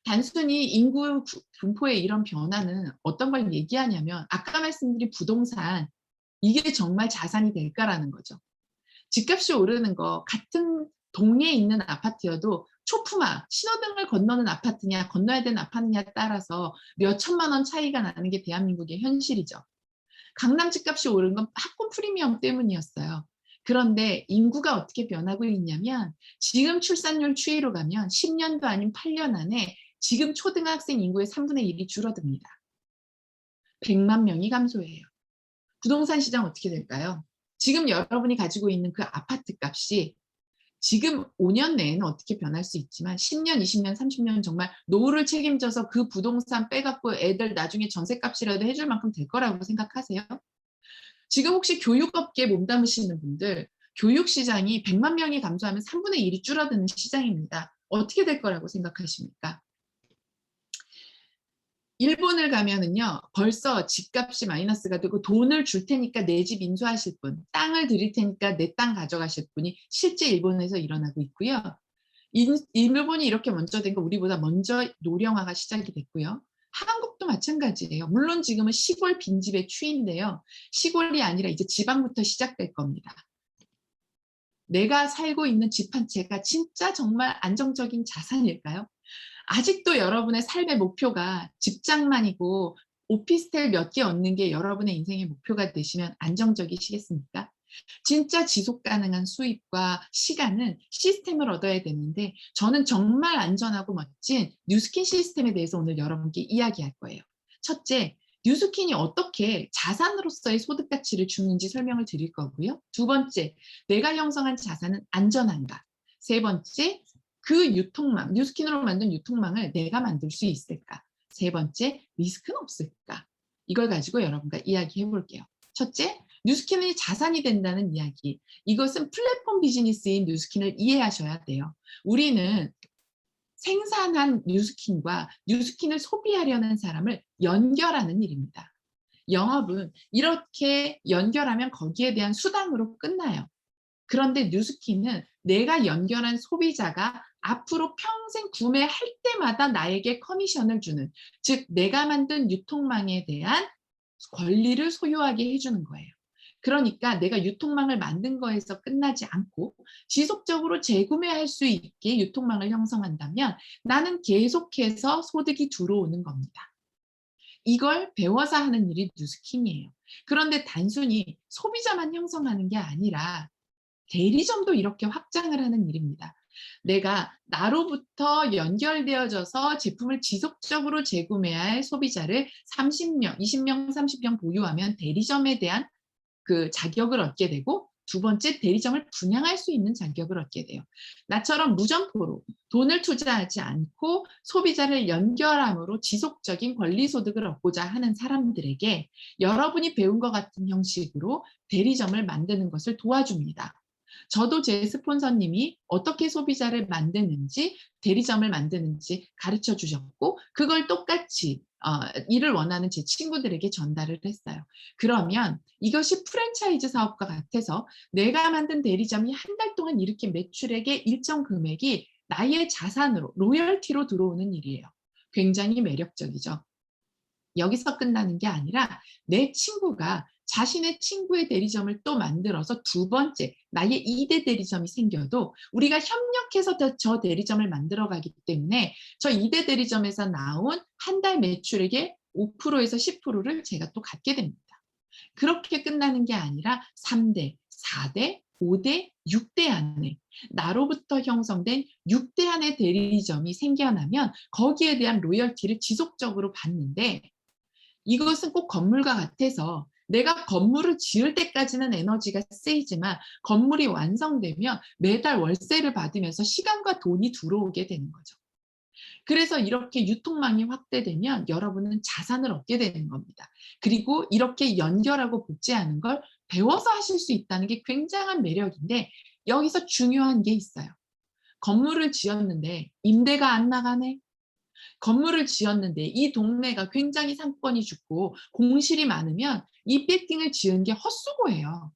단순히 인구 분포의 이런 변화는 어떤 걸 얘기하냐면 아까 말씀드린 부동산, 이게 정말 자산이 될까라는 거죠. 집값이 오르는 거 같은 동네에 있는 아파트여도 초품화, 신호등을 건너는 아파트냐 건너야 되는 아파트냐에 따라서 몇 천만 원 차이가 나는 게 대한민국의 현실이죠. 강남 집값이 오른 건 학군 프리미엄 때문이었어요. 그런데 인구가 어떻게 변하고 있냐면 지금 출산율 추이로 가면 10년도 아닌 8년 안에 지금 초등학생 인구의 3분의 1이 줄어듭니다. 100만 명이 감소해요. 부동산 시장 어떻게 될까요? 지금 여러분이 가지고 있는 그 아파트 값이 지금 5년 내에는 어떻게 변할 수 있지만 10년, 20년, 30년 정말 노후를 책임져서 그 부동산 빼갖고 애들 나중에 전셋값이라도 해줄 만큼 될 거라고 생각하세요? 지금 혹시 교육업계에 몸담으시는 분들, 교육 시장이 100만 명이 감소하면 3분의 1이 줄어드는 시장입니다. 어떻게 될 거라고 생각하십니까? 일본을 가면은요, 벌써 집값이 마이너스가 되고 돈을 줄 테니까 내 집 인수하실 분, 땅을 드릴 테니까 내 땅 가져가실 분이 실제 일본에서 일어나고 있고요. 일본이 이렇게 먼저 된 거 우리보다 먼저 노령화가 시작이 됐고요. 한국도 마찬가지예요. 물론 지금은 시골 빈집의 추인데요. 시골이 아니라 이제 지방부터 시작될 겁니다. 내가 살고 있는 집 한 채가 진짜 정말 안정적인 자산일까요? 아직도 여러분의 삶의 목표가 집장만이고 오피스텔 몇 개 얻는 게 여러분의 인생의 목표가 되시면 안정적이시겠습니까? 진짜 지속 가능한 수입과 시간은 시스템을 얻어야 되는데 저는 정말 안전하고 멋진 뉴스킨 시스템에 대해서 오늘 여러분께 이야기할 거예요. 첫째, 뉴스킨이 어떻게 자산으로서의 소득 가치를 주는지 설명을 드릴 거고요. 두 번째, 내가 형성한 자산은 안전한가? 세 번째, 그 유통망, 뉴스킨으로 만든 유통망을 내가 만들 수 있을까? 세 번째, 리스크는 없을까? 이걸 가지고 여러분과 이야기해 볼게요. 첫째, 뉴스킨이 자산이 된다는 이야기. 이것은 플랫폼 비즈니스인 뉴스킨을 이해하셔야 돼요. 우리는 생산한 뉴스킨과 뉴스킨을 소비하려는 사람을 연결하는 일입니다. 영업은 이렇게 연결하면 거기에 대한 수당으로 끝나요. 그런데 뉴스킨은 내가 연결한 소비자가 앞으로 평생 구매할 때마다 나에게 커미션을 주는, 즉 내가 만든 유통망에 대한 권리를 소유하게 해주는 거예요. 그러니까 내가 유통망을 만든 거에서 끝나지 않고 지속적으로 재구매할 수 있게 유통망을 형성한다면 나는 계속해서 소득이 들어오는 겁니다. 이걸 배워서 하는 일이 뉴스킨이에요. 그런데 단순히 소비자만 형성하는 게 아니라 대리점도 이렇게 확장을 하는 일입니다. 내가 나로부터 연결되어져서 제품을 지속적으로 재구매할 소비자를 30명, 20명, 30명 보유하면 대리점에 대한 그 자격을 얻게 되고, 두 번째, 대리점을 분양할 수 있는 자격을 얻게 돼요. 나처럼 무점포로 돈을 투자하지 않고 소비자를 연결함으로 지속적인 권리소득을 얻고자 하는 사람들에게 여러분이 배운 것 같은 형식으로 대리점을 만드는 것을 도와줍니다. 저도 제 스폰서님이 어떻게 소비자를 만드는지, 대리점을 만드는지 가르쳐 주셨고, 그걸 똑같이 일을 원하는 제 친구들에게 전달을 했어요. 그러면 이것이 프랜차이즈 사업과 같아서 내가 만든 대리점이 한 달 동안 이렇게 매출액의 일정 금액이 나의 자산으로, 로열티로 들어오는 일이에요. 굉장히 매력적이죠. 여기서 끝나는 게 아니라 내 친구가 자신의 친구의 대리점을 또 만들어서 두 번째, 나의 2대 대리점이 생겨도 우리가 협력해서 저 대리점을 만들어 가기 때문에 저 2대 대리점에서 나온 한 달 매출액의 5%에서 10%를 제가 또 갖게 됩니다. 그렇게 끝나는 게 아니라 3대, 4대, 5대, 6대 안에 나로부터 형성된 6대 안의 대리점이 생겨나면 거기에 대한 로열티를 지속적으로 받는데, 이것은 꼭 건물과 같아서 내가 건물을 지을 때까지는 에너지가 쓰이지만 건물이 완성되면 매달 월세를 받으면서 시간과 돈이 들어오게 되는 거죠. 그래서 이렇게 유통망이 확대되면 여러분은 자산을 얻게 되는 겁니다. 그리고 이렇게 연결하고 복제하는 걸 배워서 하실 수 있다는 게 굉장한 매력인데, 여기서 중요한 게 있어요. 건물을 지었는데 임대가 안 나가네? 건물을 지었는데 이 동네가 굉장히 상권이 좋고 공실이 많으면 이 빌딩을 지은 게 헛수고예요.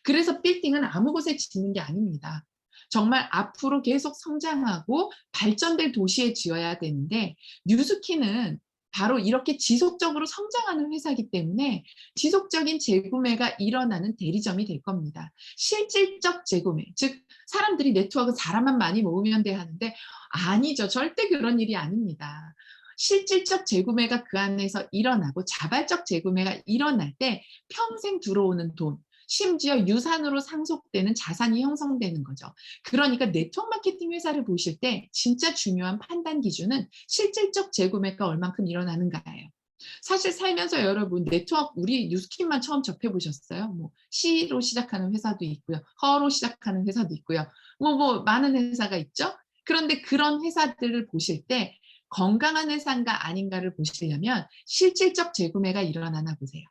그래서 빌딩은 아무 곳에 짓는 게 아닙니다. 정말 앞으로 계속 성장하고 발전될 도시에 지어야 되는데, 뉴스킨은 바로 이렇게 지속적으로 성장하는 회사이기 때문에 지속적인 재구매가 일어나는 대리점이 될 겁니다. 실질적 재구매, 즉 사람들이 네트워크 사람만 많이 모으면 돼 하는데 아니죠. 절대 그런 일이 아닙니다. 실질적 재구매가 그 안에서 일어나고 자발적 재구매가 일어날 때 평생 들어오는 돈, 심지어 유산으로 상속되는 자산이 형성되는 거죠. 그러니까 네트워크 마케팅 회사를 보실 때 진짜 중요한 판단 기준은 실질적 재구매가 얼만큼 일어나는가예요. 사실 살면서 여러분 네트워크, 우리 뉴스킨만 처음 접해 보셨어요? 뭐 C로 시작하는 회사도 있고요. 허로 시작하는 회사도 있고요. 뭐 많은 회사가 있죠. 그런데 그런 회사들을 보실 때 건강한 회사인가 아닌가를 보시려면 실질적 재구매가 일어나나 보세요.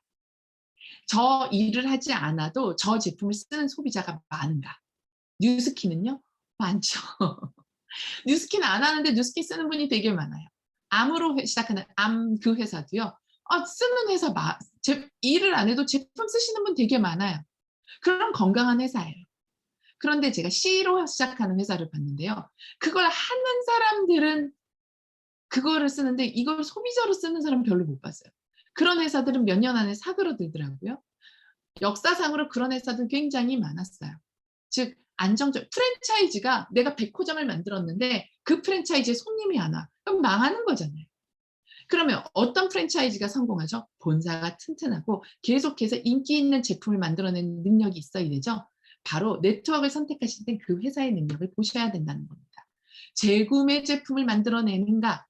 저 일을 하지 않아도 저 제품을 쓰는 소비자가 많은가? 뉴스킨은요? 많죠. 뉴스킨 안 하는데 뉴스킨 쓰는 분이 되게 많아요. 암으로 시작하는 암 그 회사도요. 쓰는 회사 일을 안 해도 제품 쓰시는 분 되게 많아요. 그럼 건강한 회사예요. 그런데 제가 C로 시작하는 회사를 봤는데요. 그걸 하는 사람들은 그거를 쓰는데 이걸 소비자로 쓰는 사람은 별로 못 봤어요. 그런 회사들은 몇 년 안에 사그러들더라고요. 역사상으로 그런 회사도 굉장히 많았어요. 즉 안정적 프랜차이즈가, 내가 백호점을 만들었는데 그 프랜차이즈에 손님이 안 와. 그럼 망하는 거잖아요. 그러면 어떤 프랜차이즈가 성공하죠? 본사가 튼튼하고 계속해서 인기 있는 제품을 만들어내는 능력이 있어야 되죠. 바로 네트워크를 선택하실 땐 그 회사의 능력을 보셔야 된다는 겁니다. 재구매 제품을 만들어내는가?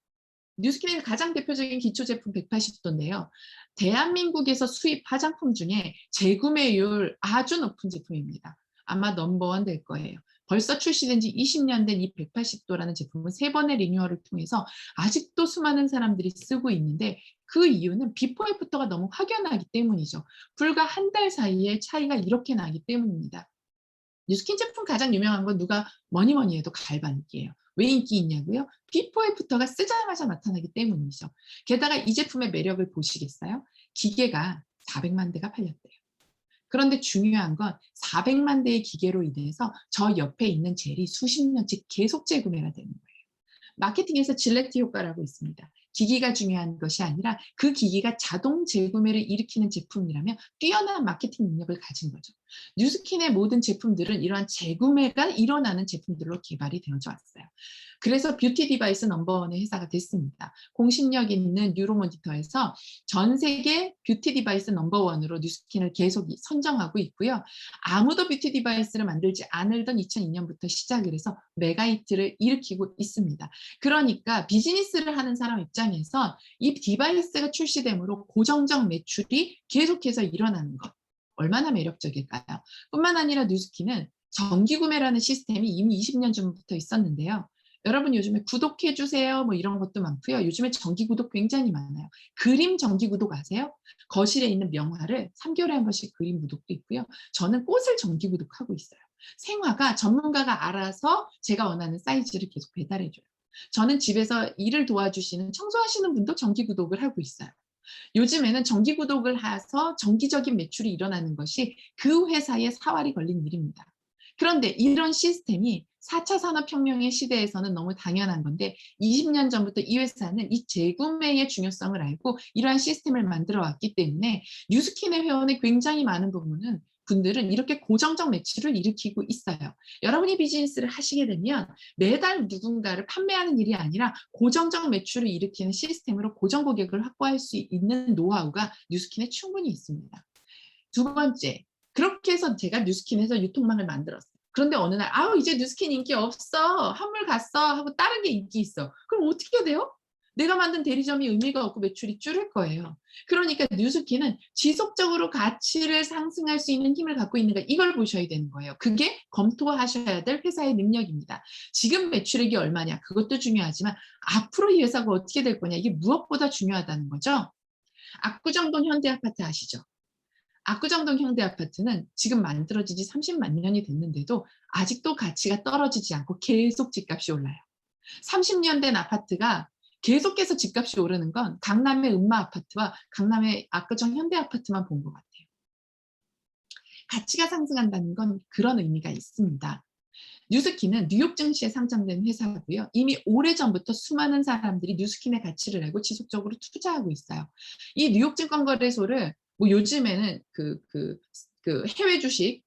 뉴스킨의 가장 대표적인 기초 제품 180도인데요. 대한민국에서 수입 화장품 중에 재구매율 아주 높은 제품입니다. 아마 넘버원 될 거예요. 벌써 출시된 지 20년 된 이 180도라는 제품은 3번의 리뉴얼을 통해서 아직도 수많은 사람들이 쓰고 있는데 그 이유는 비포 애프터가 너무 확연하기 때문이죠. 불과 한 달 사이에 차이가 이렇게 나기 때문입니다. 뉴스킨 제품 가장 유명한 건 누가 뭐니 뭐니 해도 갈바닉이에요. 왜 인기 있냐고요? 비포 애프터가 쓰자마자 나타나기 때문이죠. 게다가 이 제품의 매력을 보시겠어요? 기계가 400만 대가 팔렸대요. 그런데 중요한 건 400만 대의 기계로 인해서 저 옆에 있는 젤이 수십 년째 계속 재구매가 되는 거예요. 마케팅에서 질레트 효과라고 있습니다. 기기가 중요한 것이 아니라 그 기기가 자동 재구매를 일으키는 제품이라면 뛰어난 마케팅 능력을 가진 거죠. 뉴스킨의 모든 제품들은 이러한 재구매가 일어나는 제품들로 개발이 되어져 왔어요. 그래서 뷰티 디바이스 넘버원의 회사가 됐습니다. 공신력 있는 뉴로모니터에서 전 세계 뷰티 디바이스 넘버원으로 뉴스킨을 계속 선정하고 있고요. 아무도 뷰티 디바이스를 만들지 않을던 2002년부터 시작을 해서 메가히트를 일으키고 있습니다. 그러니까 비즈니스를 하는 사람 입장에서 이 디바이스가 출시됨으로 고정적 매출이 계속해서 일어나는 것. 얼마나 매력적일까요? 뿐만 아니라 뉴스킨은 정기구매라는 시스템이 이미 20년 전부터 있었는데요. 여러분 요즘에 구독해주세요 뭐 이런 것도 많고요. 요즘에 정기구독 굉장히 많아요. 그림 정기구독 아세요? 거실에 있는 명화를 3개월에 한 번씩 그림 구독도 있고요. 저는 꽃을 정기구독하고 있어요. 생화가 전문가가 알아서 제가 원하는 사이즈를 계속 배달해줘요. 저는 집에서 일을 도와주시는 청소하시는 분도 정기구독을 하고 있어요. 요즘에는 정기구독을 해서 정기적인 매출이 일어나는 것이 그 회사의 사활이 걸린 일입니다. 그런데 이런 시스템이 4차 산업혁명의 시대에서는 너무 당연한 건데 20년 전부터 이 회사는 이 재구매의 중요성을 알고 이러한 시스템을 만들어 왔기 때문에 뉴스킨의 회원의 굉장히 많은 부분은 분들은 이렇게 고정적 매출을 일으키고 있어요. 여러분이 비즈니스를 하시게 되면 매달 누군가를 판매하는 일이 아니라 고정적 매출을 일으키는 시스템으로 고정 고객을 확보할 수 있는 노하우가 뉴스킨에 충분히 있습니다. 두 번째, 그렇게 해서 제가 뉴스킨에서 유통망을 만들었어요. 그런데 어느 날 아우 이제 뉴스킨 인기 없어. 한물 갔어. 하고 다른 게 인기 있어. 그럼 어떻게 돼요? 내가 만든 대리점이 의미가 없고 매출이 줄을 거예요. 그러니까 뉴스킨은 지속적으로 가치를 상승할 수 있는 힘을 갖고 있는가 이걸 보셔야 되는 거예요. 그게 검토하셔야 될 회사의 능력입니다. 지금 매출액이 얼마냐 그것도 중요하지만 앞으로 이 회사가 어떻게 될 거냐 이게 무엇보다 중요하다는 거죠. 압구정동 현대아파트 아시죠? 압구정동 현대아파트는 지금 만들어진 지 30만 년이 됐는데도 아직도 가치가 떨어지지 않고 계속 집값이 올라요. 30년 된 아파트가 계속해서 집값이 오르는 건 강남의 음마 아파트와 강남의 압구정 현대아파트만 본 것 같아요. 가치가 상승한다는 건 그런 의미가 있습니다. 뉴스킨은 뉴욕 증시에 상장된 회사고요. 이미 오래전부터 수많은 사람들이 뉴스킨의 가치를 알고 지속적으로 투자하고 있어요. 이 뉴욕 증권거래소를 뭐 요즘에는 해외 주식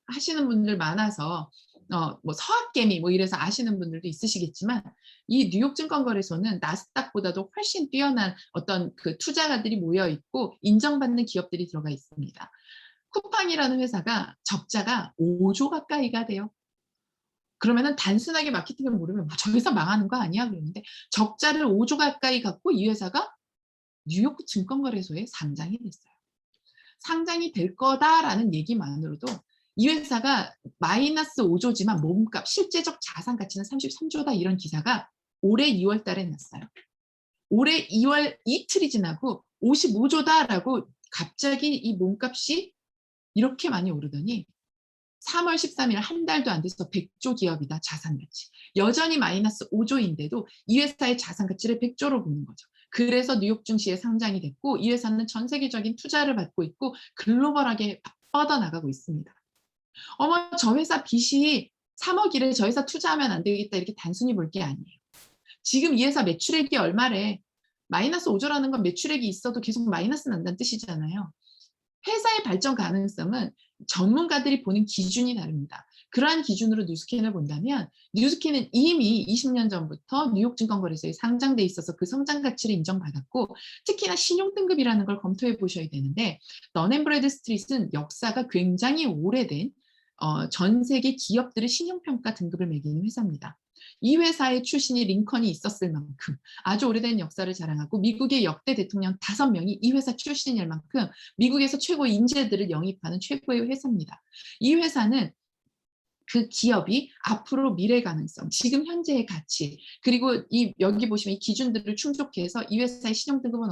하시는 분들 많아서 뭐 서학개미 뭐 이래서 아시는 분들도 있으시겠지만 이 뉴욕 증권거래소는 나스닥보다도 훨씬 뛰어난 어떤 투자가들이 모여 있고 인정받는 기업들이 들어가 있습니다. 쿠팡이라는 회사가 적자가 5조 가까이가 돼요. 그러면은 단순하게 마케팅을 모르면 저 회사 망하는 거 아니야? 그러는데 적자를 5조 가까이 갖고 이 회사가 뉴욕 증권거래소에 상장이 됐어요. 상장이 될 거다라는 얘기만으로도 이 회사가 마이너스 5조지만 몸값, 실제적 자산 가치는 33조다 이런 기사가 올해 2월 달에 났어요. 올해 2월 이틀이 지나고 55조다라고 갑자기 이 몸값이 이렇게 많이 오르더니 3월 13일 한 달도 안 돼서 100조 기업이다 자산 가치. 여전히 마이너스 5조인데도 이 회사의 자산 가치를 100조로 보는 거죠. 그래서 뉴욕 증시에 상장이 됐고 이 회사는 전 세계적인 투자를 받고 있고 글로벌하게 뻗어나가고 있습니다. 어머 저 회사 빚이 3억이래 저 회사 투자하면 안 되겠다 이렇게 단순히 볼 게 아니에요. 지금 이 회사 매출액이 얼마래. 마이너스 5조라는 건 매출액이 있어도 계속 마이너스 난다는 뜻이잖아요. 회사의 발전 가능성은 전문가들이 보는 기준이 다릅니다. 그러한 기준으로 뉴스킨을 본다면 뉴스킨은 이미 20년 전부터 뉴욕 증권거래소에 상장돼 있어서 그 성장 가치를 인정받았고 특히나 신용 등급이라는 걸 검토해 보셔야 되는데 던앤브래드스트릿은 역사가 굉장히 오래된 전 세계 기업들의 신용평가 등급을 매기는 회사입니다. 이 회사의 출신이 링컨이 있었을 만큼 아주 오래된 역사를 자랑하고 미국의 역대 대통령 5명이 이 회사 출신일 만큼 미국에서 최고의 인재들을 영입하는 최고의 회사입니다. 이 회사는 그 기업이 앞으로 미래 가능성, 지금 현재의 가치, 그리고 여기 보시면 이 기준들을 충족해서 이 회사의 신용 등급은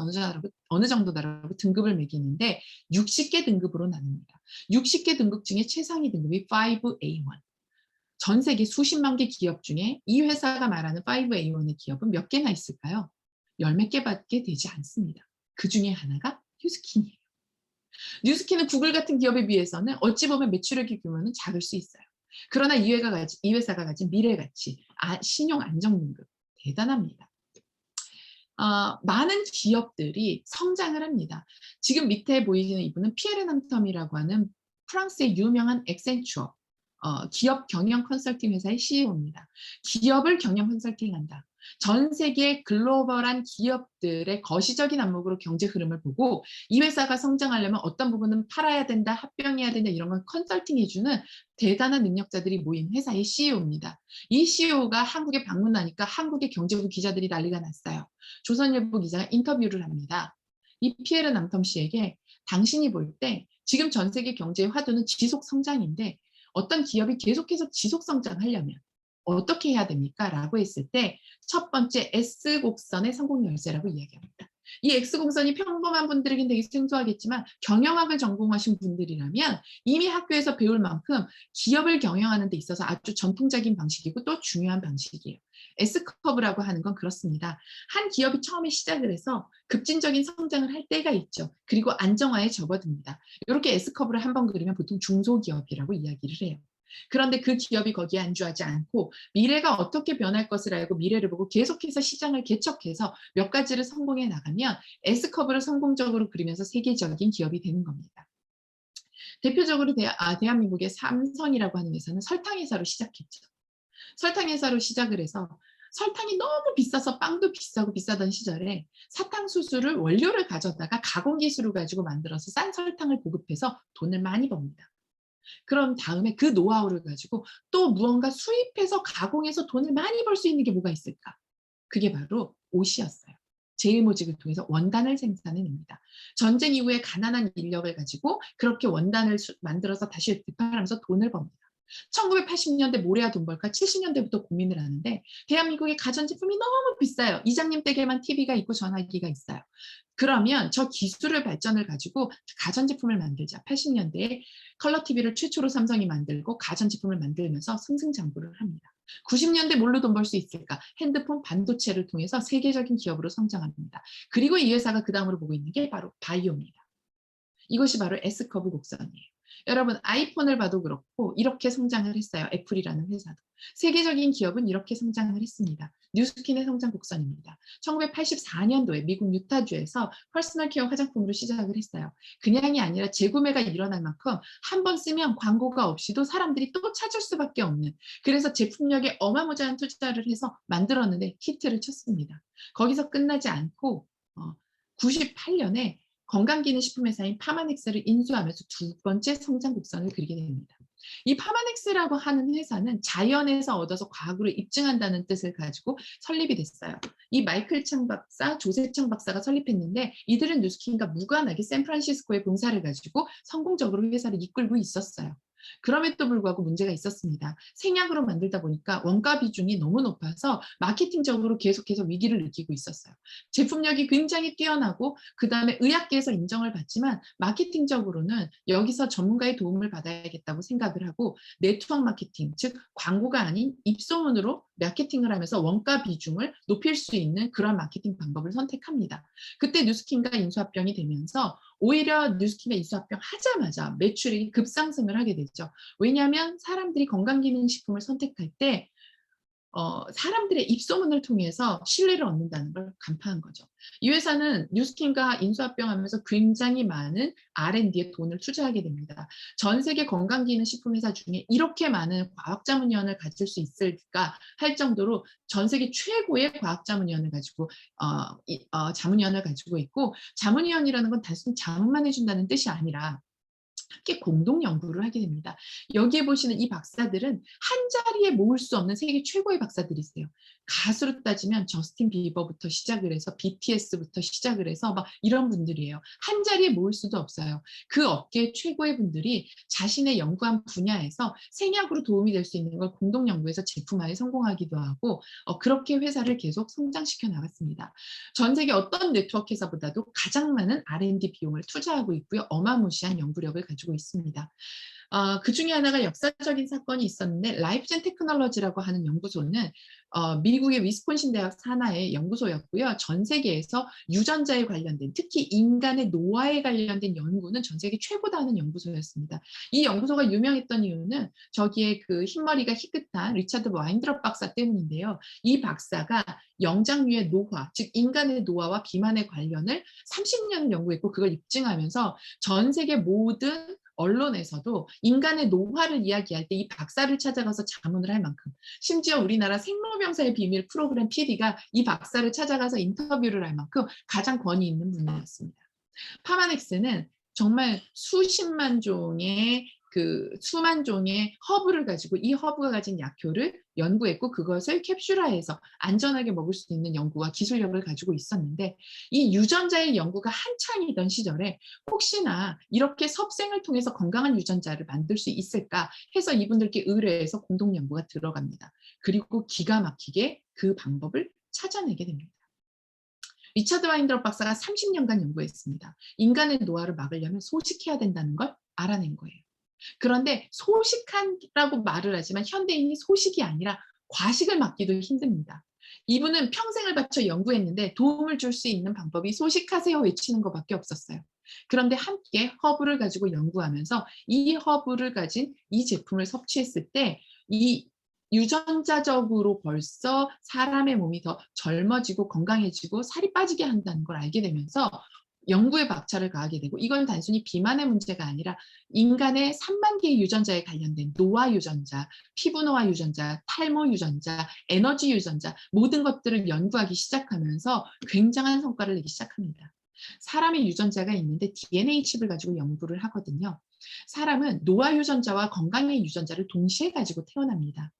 어느 정도다라고 등급을 매기는데 60개 등급으로 나눕니다. 60개 등급 중에 최상위 등급이 5A1. 전 세계 수십만 개 기업 중에 이 회사가 말하는 5A1의 기업은 몇 개나 있을까요? 열 몇 개밖에 되지 않습니다. 그 중에 하나가 뉴스킨이에요. 뉴스킨은 구글 같은 기업에 비해서는 어찌 보면 매출액의 규모는 작을 수 있어요. 그러나 이 회사가 가진 미래 가치, 신용 안정 등급 대단합니다. 많은 기업들이 성장을 합니다. 지금 밑에 보이시는 이분은 피에르 남텀이라고 하는 프랑스의 유명한 엑센추어 기업 경영 컨설팅 회사의 CEO입니다. 기업을 경영 컨설팅한다. 전 세계 글로벌한 기업들의 거시적인 안목으로 경제 흐름을 보고 이 회사가 성장하려면 어떤 부분은 팔아야 된다, 합병해야 된다 이런 걸 컨설팅해주는 대단한 능력자들이 모인 회사의 CEO입니다. 이 CEO가 한국에 방문하니까 한국의 경제부 기자들이 난리가 났어요. 조선일보 기자가 인터뷰를 합니다. 이 피에르 남텀 씨에게 당신이 볼 때 지금 전 세계 경제의 화두는 지속 성장인데 어떤 기업이 계속해서 지속 성장하려면 어떻게 해야 됩니까? 라고 했을 때 첫 번째 S곡선의 성공 열쇠라고 이야기합니다. 이 X곡선이 평범한 분들에겐 되게 생소하겠지만 경영학을 전공하신 분들이라면 이미 학교에서 배울 만큼 기업을 경영하는 데 있어서 아주 전통적인 방식이고 또 중요한 방식이에요. S커브라고 하는 건 그렇습니다. 한 기업이 처음에 시작을 해서 급진적인 성장을 할 때가 있죠. 그리고 안정화에 접어듭니다. 이렇게 S커브를 한번 그리면 보통 중소기업이라고 이야기를 해요. 그런데 그 기업이 거기에 안주하지 않고 미래가 어떻게 변할 것을 알고 미래를 보고 계속해서 시장을 개척해서 몇 가지를 성공해 나가면 S커브를 성공적으로 그리면서 세계적인 기업이 되는 겁니다. 대표적으로 대한민국의 삼성이라고 하는 회사는 설탕 회사로 시작했죠. 설탕 회사로 시작을 해서 설탕이 너무 비싸서 빵도 비싸고 비싸던 시절에 사탕수수를 원료를 가져다가 가공 기술을 가지고 만들어서 싼 설탕을 보급해서 돈을 많이 법니다. 그럼 다음에 그 노하우를 가지고 또 무언가 수입해서 가공해서 돈을 많이 벌 수 있는 게 뭐가 있을까? 그게 바로 옷이었어요. 제일모직을 통해서 원단을 생산해냅니다. 전쟁 이후에 가난한 인력을 가지고 그렇게 원단을 만들어서 다시 되팔아면서 돈을 법니다. 1980년대 뭘 해야 돈 벌까 70년대부터 고민을 하는데 대한민국의 가전제품이 너무 비싸요. 이장님 댁에만 TV가 있고 전화기가 있어요. 그러면 저 기술을 발전을 가지고 가전제품을 만들자. 80년대에 컬러 TV를 최초로 삼성이 만들고 가전제품을 만들면서 승승장구를 합니다. 90년대 뭘로 돈 벌 수 있을까? 핸드폰, 반도체를 통해서 세계적인 기업으로 성장합니다. 그리고 이 회사가 그 다음으로 보고 있는 게 바로 바이오입니다. 이것이 바로 S커브 곡선이에요. 여러분 아이폰을 봐도 그렇고 이렇게 성장을 했어요. 애플이라는 회사도. 세계적인 기업은 이렇게 성장을 했습니다. 뉴스킨의 성장 곡선입니다. 1984년도에 미국 유타주에서 퍼스널 케어 화장품으로 시작을 했어요. 그냥이 아니라 재구매가 일어날 만큼 한 번 쓰면 광고가 없이도 사람들이 또 찾을 수밖에 없는 그래서 제품력에 어마무지한 투자를 해서 만들었는데 히트를 쳤습니다. 거기서 끝나지 않고 98년에 건강기능식품 회사인 파마넥스를 인수하면서 두 번째 성장 곡선을 그리게 됩니다. 이 파마넥스라고 하는 회사는 자연에서 얻어서 과학으로 입증한다는 뜻을 가지고 설립이 됐어요. 이 마이클 창 박사, 조셉 창 박사가 설립했는데 이들은 뉴스킨과 무관하게 샌프란시스코에 본사를 가지고 성공적으로 회사를 이끌고 있었어요. 그럼에도 불구하고 문제가 있었습니다. 생약으로 만들다 보니까 원가 비중이 너무 높아서 마케팅적으로 계속해서 위기를 느끼고 있었어요. 제품력이 굉장히 뛰어나고 그 다음에 의학계에서 인정을 받지만 마케팅적으로는 여기서 전문가의 도움을 받아야겠다고 생각을 하고 네트워크 마케팅, 즉 광고가 아닌 입소문으로 마케팅을 하면서 원가 비중을 높일 수 있는 그런 마케팅 방법을 선택합니다. 그때 뉴스킨과 인수합병이 되면서 오히려 뉴스킨과 인수합병 하자마자 매출이 급상승을 하게 되죠. 왜냐하면 사람들이 건강기능식품을 선택할 때 사람들의 입소문을 통해서 신뢰를 얻는다는 걸 간파한 거죠. 이 회사는 뉴스킨과 인수합병하면서 굉장히 많은 R&D에 돈을 투자하게 됩니다. 전 세계 건강기능식품 회사 중에 이렇게 많은 과학자문위원을 가질 수 있을까 할 정도로 전 세계 최고의 과학자문위원을 가지고 자문위원을 가지고 있고, 자문위원이라는 건 단순히 자문만 해준다는 뜻이 아니라 함께 공동 연구를 하게 됩니다. 여기에 보시는 이 박사들은 한 자리에 모을 수 없는 세계 최고의 박사들이세요. 가수로 따지면 저스틴 비버부터 시작을 해서 BTS부터 시작을 해서 막 이런 분들이에요. 한 자리에 모을 수도 없어요. 그 업계 최고의 분들이 자신의 연구한 분야에서 생약으로 도움이 될 수 있는 걸 공동 연구해서 제품화에 성공하기도 하고, 그렇게 회사를 계속 성장시켜 나갔습니다. 전 세계 어떤 네트워크 회사보다도 가장 많은 R&D 비용을 투자하고 있고요. 어마무시한 연구력을 가지고 있습니다. 그 중에 하나가 역사적인 사건이 있었는데, 라이프젠 테크놀로지라고 하는 연구소는 미국의 위스콘신 대학 산하의 연구소였고요. 전 세계에서 유전자에 관련된, 특히 인간의 노화에 관련된 연구는 전 세계 최고다 하는 연구소였습니다. 이 연구소가 유명했던 이유는 저기에 그 흰머리가 희끗한 리차드 와인드럽 박사 때문인데요. 이 박사가 영장류의 노화, 즉 인간의 노화와 비만의 관련을 30년을 연구했고, 그걸 입증하면서 전 세계 모든 언론에서도 인간의 노화를 이야기할 때 이 박사를 찾아가서 자문을 할 만큼, 심지어 우리나라 생로병사의 비밀 프로그램 PD가 이 박사를 찾아가서 인터뷰를 할 만큼 가장 권위 있는 분이었습니다. 파마넥스는 정말 수만 종의 허브를 가지고, 이 허브가 가진 약효를 연구했고, 그것을 캡슐화해서 안전하게 먹을 수 있는 연구와 기술력을 가지고 있었는데, 이 유전자의 연구가 한창이던 시절에 혹시나 이렇게 섭생을 통해서 건강한 유전자를 만들 수 있을까 해서 이분들께 의뢰해서 공동 연구가 들어갑니다. 그리고 기가 막히게 그 방법을 찾아내게 됩니다. 리차드 와인드럽 박사가 30년간 연구했습니다. 인간의 노화를 막으려면 소식해야 된다는 걸 알아낸 거예요. 그런데 소식한라고 말을 하지만 현대인이 소식이 아니라 과식을 막기도 힘듭니다. 이분은 평생을 바쳐 연구했는데 도움을 줄 수 있는 방법이 소식하세요 외치는 것밖에 없었어요. 그런데 함께 허브를 가지고 연구하면서 이 허브를 가진 이 제품을 섭취했을 때 이 유전자적으로 벌써 사람의 몸이 더 젊어지고 건강해지고 살이 빠지게 한다는 걸 알게 되면서 연구에 박차를 가하게 되고, 이건 단순히 비만의 문제가 아니라 인간의 3만 개의 유전자에 관련된 노화 유전자, 피부 노화 유전자, 탈모 유전자, 에너지 유전자, 모든 것들을 연구하기 시작하면서 굉장한 성과를 내기 시작합니다. 사람의 유전자가 있는데 DNA 칩을 가지고 연구를 하거든요. 사람은 노화 유전자와 건강의 유전자를 동시에 가지고 태어납니다.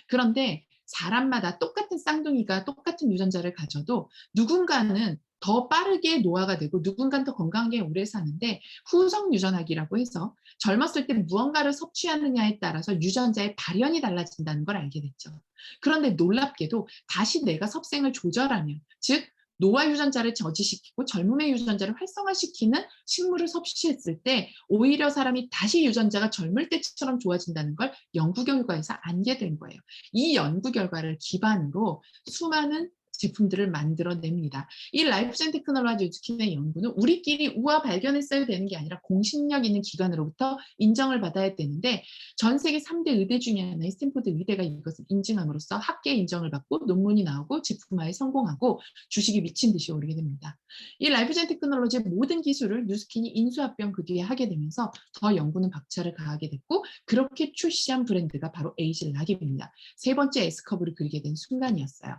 그런데 사람마다 똑같은 쌍둥이가 똑같은 유전자를 가져도 누군가는 더 빠르게 노화가 되고 누군가는 더 건강하게 오래 사는데, 후성 유전학이라고 해서 젊었을 때 무언가를 섭취하느냐에 따라서 유전자의 발현이 달라진다는 걸 알게 됐죠. 그런데 놀랍게도 다시 내가 섭생을 조절하면, 즉 노화 유전자를 저지시키고 젊음의 유전자를 활성화시키는 식물을 섭취했을 때 오히려 사람이 다시 유전자가 젊을 때처럼 좋아진다는 걸 연구 결과에서 알게 된 거예요. 이 연구 결과를 기반으로 수많은 제품들을 만들어냅니다. 이 라이프젠 테크놀로지 유즈킨의 연구는 우리끼리 우화 발견했어야 되는 게 아니라 공신력 있는 기관으로부터 인정을 받아야 되는데, 전 세계 3대 의대 중에 하나인 스탠포드 의대가 이것을 인증함으로써 학계 인정을 받고 논문이 나오고 제품화에 성공하고 주식이 미친 듯이 오르게 됩니다. 이 라이프젠 테크놀로지의 모든 기술을 뉴스킨이 인수합병 그 뒤에 하게 되면서 더 연구는 박차를 가하게 됐고, 그렇게 출시한 브랜드가 바로 에이즐락입니다. 세 번째 S커브를 그리게 된 순간이었어요.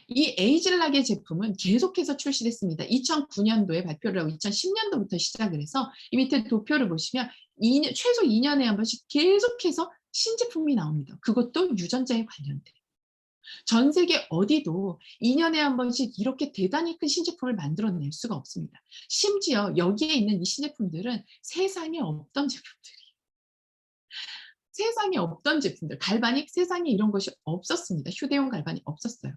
이 에이즐락의 제품은 계속해서 출시됐습니다. 2009년도에 발표를 하고 2010년도부터 시작을 해서 이 밑에 도표를 보시면 최소 2년에 한 번씩 계속해서 신제품이 나옵니다. 그것도 유전자에 관련된. 전 세계 어디도 2년에 한 번씩 이렇게 대단히 큰 신제품을 만들어낼 수가 없습니다. 심지어 여기에 있는 이 신제품들은 세상에 없던 제품들, 갈바닉 세상에 이런 것이 없었습니다. 휴대용 갈바닉 없었어요.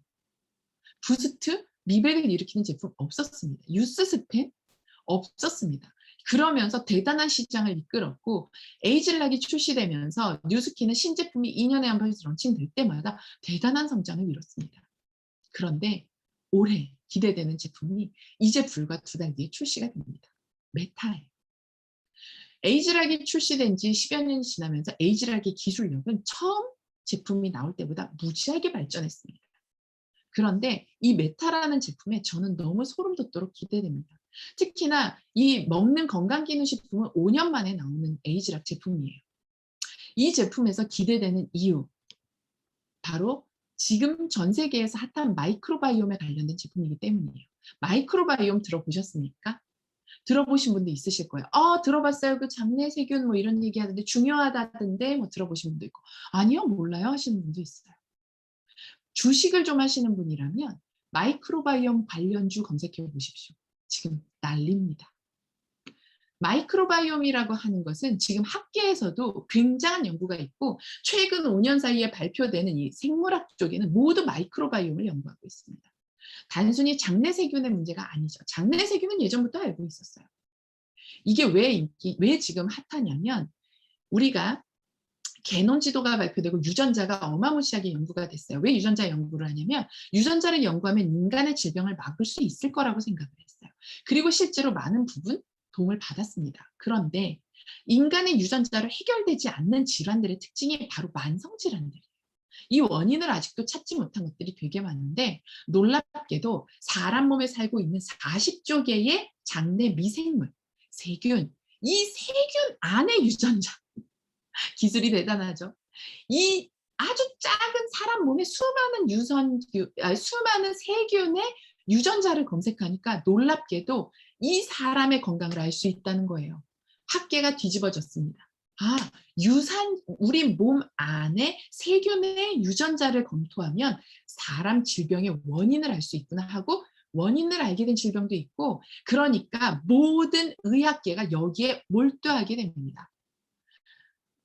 부스트, 미백을 일으키는 제품 없었습니다. 유스스펜 없었습니다. 그러면서 대단한 시장을 이끌었고, 에이즐락이 출시되면서 뉴스킨은 신제품이 2년에 한 번씩 런칭될 때마다 대단한 성장을 이뤘습니다. 그런데 올해 기대되는 제품이 이제 불과 2달 뒤에 출시가 됩니다. 메타예요. 에이즐락이 출시된 지 10여 년이 지나면서 에이즐락의 기술력은 제품이 나올 때보다 무지하게 발전했습니다. 그런데 이 메타라는 제품에 저는 너무 소름 돋도록 기대됩니다. 특히나 이 먹는 건강기능식품은 5년 만에 나오는 에이즈락 제품이에요. 이 제품에서 기대되는 이유, 바로 지금 전 세계에서 핫한 마이크로바이옴에 관련된 제품이기 때문이에요. 마이크로바이옴 들어보셨습니까? 들어보신 분도 있으실 거예요. 들어봤어요. 그 장내 세균 뭐 이런 얘기하는데 중요하다던데 뭐 들어보신 분도 있고, 아니요, 몰라요 하시는 분도 있어요. 주식을 좀 하시는 분이라면 마이크로바이옴 관련주 검색해 보십시오. 지금 난립니다. 마이크로바이옴이라고 하는 것은 지금 학계에서도 굉장한 연구가 있고 최근 5년 사이에 발표되는 이 생물학 쪽에는 모두 마이크로바이옴을 연구하고 있습니다. 단순히 장내 세균의 문제가 아니죠. 장내 세균은 예전부터 알고 있었어요. 이게 왜 지금 핫하냐면, 우리가 개놈 지도가 발표되고 유전자가 어마무시하게 연구가 됐어요. 왜 유전자 연구를 하냐면 유전자를 연구하면 인간의 질병을 막을 수 있을 거라고 생각을 했어요. 그리고 실제로 많은 부분 도움을 받았습니다. 그런데 인간의 유전자로 해결되지 않는 질환들의 특징이 바로 만성 질환들이에요. 이 원인을 아직도 찾지 못한 것들이 되게 많은데, 놀랍게도 사람 몸에 살고 있는 40조 개의 장내 미생물, 세균, 이 세균 안에 유전자, 기술이 대단하죠. 이 아주 작은 사람 몸에 수많은 세균의 유전자를 검색하니까 놀랍게도 이 사람의 건강을 알 수 있다는 거예요. 학계가 뒤집어졌습니다. 우리 몸 안에 세균의 유전자를 검토하면 사람 질병의 원인을 알 수 있구나 하고, 원인을 알게 된 질병도 있고, 그러니까 모든 의학계가 여기에 몰두하게 됩니다.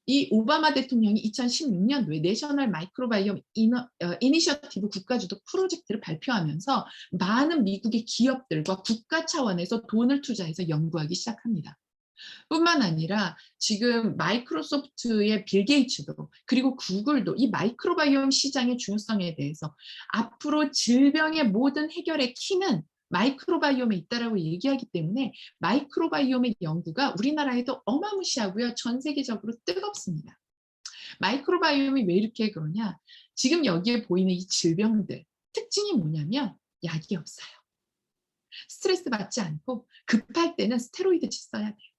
이 오바마 대통령이 2016년도에 내셔널 마이크로바이옴 이니셔티브 국가주도 프로젝트를 발표하면서 많은 미국의 기업들과 국가 차원에서 돈을 투자해서 연구하기 시작합니다. 뿐만 아니라 지금 마이크로소프트의 빌 게이츠도, 그리고 구글도 이 마이크로바이옴 시장의 중요성에 대해서 앞으로 질병의 모든 해결의 키는 마이크로바이옴에 있다라고 얘기하기 때문에 마이크로바이옴의 연구가 우리나라에도 어마무시하고요. 전 세계적으로 뜨겁습니다. 마이크로바이옴이 왜 이렇게 그러냐? 지금 여기에 보이는 이 질병들 특징이 뭐냐면 약이 없어요. 스트레스 받지 않고 급할 때는 스테로이드치 써야 돼요.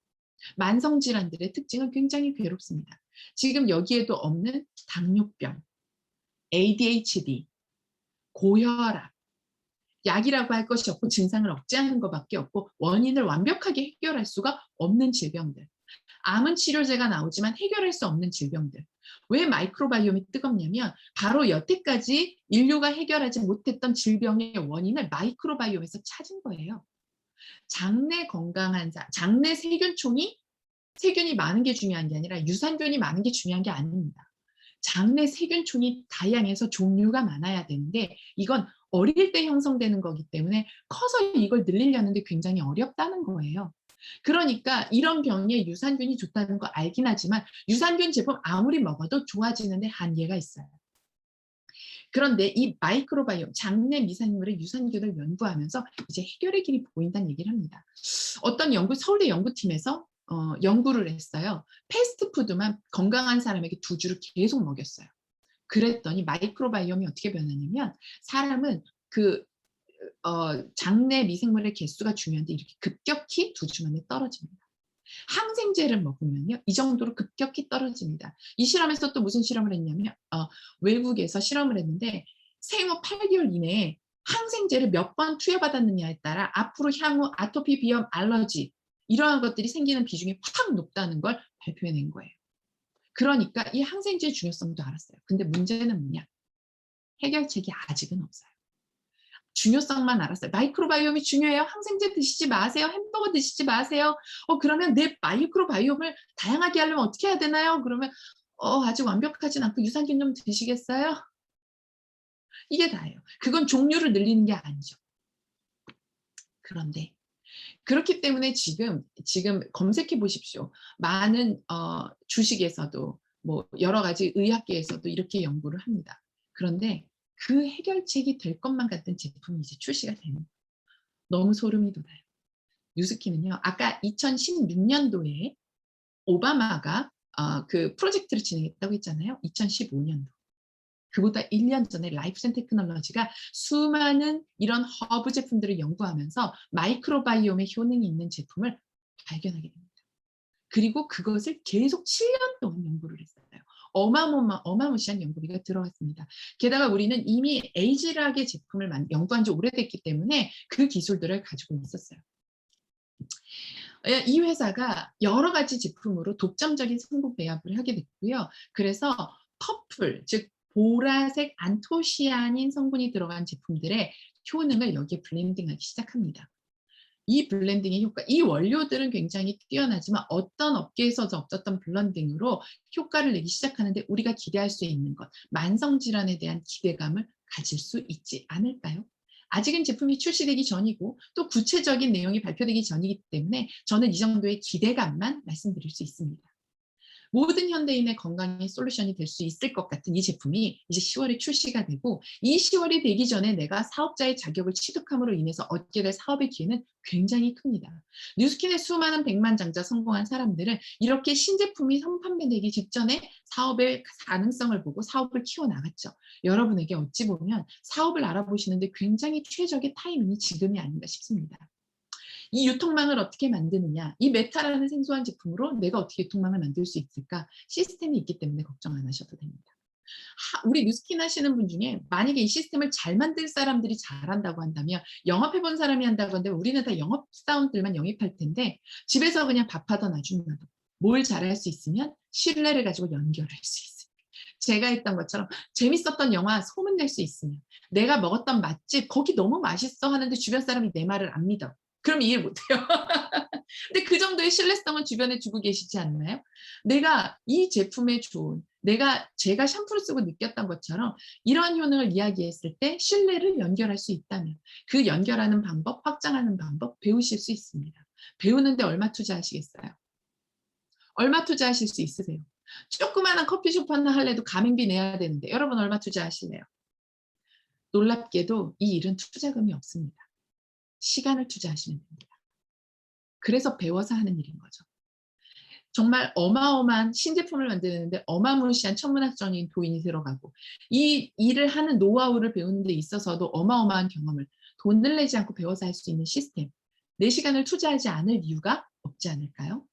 만성 질환들의 특징은 굉장히 괴롭습니다. 지금 여기에도 없는 당뇨병, ADHD, 고혈압, 약이라고 할 것이 없고 증상을 억제하는 것밖에 없고 원인을 완벽하게 해결할 수가 없는 질병들. 암은 치료제가 나오지만 해결할 수 없는 질병들. 왜 마이크로바이옴이 뜨겁냐면 바로 여태까지 인류가 해결하지 못했던 질병의 원인을 마이크로바이옴에서 찾은 거예요. 장내 세균이 많은 게 중요한 게 아니라 유산균이 많은 게 중요한 게 아닙니다. 장내 세균총이 다양해서 종류가 많아야 되는데 이건 어릴 때 형성되는 거기 때문에 커서 이걸 늘리려는데 굉장히 어렵다는 거예요. 그러니까 이런 병에 유산균이 좋다는 거 알긴 하지만 유산균 제품 아무리 먹어도 좋아지는데 한계가 있어요. 그런데 이 마이크로바이옴, 장내 미생물의 유산균을 연구하면서 이제 해결의 길이 보인다는 얘기를 합니다. 어떤 서울대 연구팀에서 연구를 했어요. 패스트푸드만 건강한 사람에게 2주를 계속 먹였어요. 그랬더니 마이크로바이옴이 어떻게 변하냐면, 사람은 장내 미생물의 개수가 중요한데 이렇게 급격히 2주 만에 떨어집니다. 항생제를 먹으면요, 이 정도로 급격히 떨어집니다. 이 실험에서 또 무슨 실험을 했냐면 외국에서 실험을 했는데 생후 8개월 이내에 항생제를 몇 번 투여받았느냐에 따라 앞으로 향후 아토피, 비염, 알러지 이러한 것들이 생기는 비중이 확 높다는 걸 발표해낸 거예요. 그러니까 이 항생제의 중요성도 알았어요. 근데 문제는 뭐냐? 해결책이 아직은 없어요. 중요성만 알았어요. 마이크로바이옴이 중요해요. 항생제 드시지 마세요. 햄버거 드시지 마세요. 그러면 내 마이크로바이옴을 다양하게 하려면 어떻게 해야 되나요? 그러면 아직 완벽하진 않고 유산균 좀 드시겠어요? 이게 다예요. 그건 종류를 늘리는 게 아니죠. 그런데 그렇기 때문에 지금 검색해 보십시오. 많은 주식에서도 뭐 여러 가지 의학계에서도 이렇게 연구를 합니다. 그런데 그 해결책이 될 것만 같은 제품이 이제 출시가 되는 거예요. 너무 소름이 돋아요. 뉴스키는요, 아까 2016년도에 오바마가 그 프로젝트를 진행했다고 했잖아요. 2015년도. 그보다 1년 전에 라이프센 테크놀로지가 수많은 이런 허브 제품들을 연구하면서 마이크로바이옴의 효능이 있는 제품을 발견하게 됩니다. 그리고 그것을 계속 7년 동안 연구를 했어요. 어마무시한 연구비가 들어갔습니다. 게다가 우리는 이미 에이지락의 제품을 연구한 지 오래됐기 때문에 그 기술들을 가지고 있었어요. 이 회사가 여러 가지 제품으로 독점적인 성분 배합을 하게 됐고요. 그래서 퍼플, 즉 보라색 안토시아닌 성분이 들어간 제품들의 효능을 여기에 블렌딩하기 시작합니다. 이 블렌딩의 효과, 이 원료들은 굉장히 뛰어나지만 어떤 업계에서도 없었던 블렌딩으로 효과를 내기 시작하는데 우리가 기대할 수 있는 것, 만성질환에 대한 기대감을 가질 수 있지 않을까요? 아직은 제품이 출시되기 전이고 또 구체적인 내용이 발표되기 전이기 때문에 저는 이 정도의 기대감만 말씀드릴 수 있습니다. 모든 현대인의 건강의 솔루션이 될 수 있을 것 같은 이 제품이 이제 10월에 출시가 되고 이 10월이 되기 전에 내가 사업자의 자격을 취득함으로 인해서 얻게 될 사업의 기회는 굉장히 큽니다. 뉴스킨의 수많은 백만장자 성공한 사람들은 이렇게 신제품이 선판매되기 직전에 사업의 가능성을 보고 사업을 키워나갔죠. 여러분에게 어찌 보면 사업을 알아보시는데 굉장히 최적의 타이밍이 지금이 아닌가 싶습니다. 이 유통망을 어떻게 만드느냐, 이 메타라는 생소한 제품으로 내가 어떻게 유통망을 만들 수 있을까, 시스템이 있기 때문에 걱정 안 하셔도 됩니다. 우리 뉴스킨 하시는 분 중에 만약에 이 시스템을 잘 만들 사람들이 잘한다고 한다면, 영업해본 사람이 한다고 한다면 우리는 다 영업사원들만 영입할 텐데 집에서 그냥 밥하던 아줌마도 뭘 잘할 수 있으면 신뢰를 가지고 연결할 수 있어요. 제가 했던 것처럼 재밌었던 영화 소문낼 수 있으면, 내가 먹었던 맛집 거기 너무 맛있어 하는데 주변 사람이 내 말을 안 믿어. 그럼 이해 못해요. 근데 그 정도의 신뢰성은 주변에 주고 계시지 않나요? 내가 이 제품의 좋은, 제가 샴푸를 쓰고 느꼈던 것처럼 이러한 효능을 이야기했을 때 신뢰를 연결할 수 있다면 그 연결하는 방법, 확장하는 방법 배우실 수 있습니다. 배우는데 얼마 투자하시겠어요? 얼마 투자하실 수 있으세요? 조그마한 커피숍 하나 할래도 가맹비 내야 되는데 여러분 얼마 투자하실래요? 놀랍게도 이 일은 투자금이 없습니다. 시간을 투자하시면 됩니다. 그래서 배워서 하는 일인 거죠. 정말 어마어마한 신제품을 만드는데 어마무시한 천문학적인 도인이 들어가고, 이 일을 하는 노하우를 배우는 데 있어서도 어마어마한 경험을 돈을 내지 않고 배워서 할 수 있는 시스템, 내 시간을 투자하지 않을 이유가 없지 않을까요?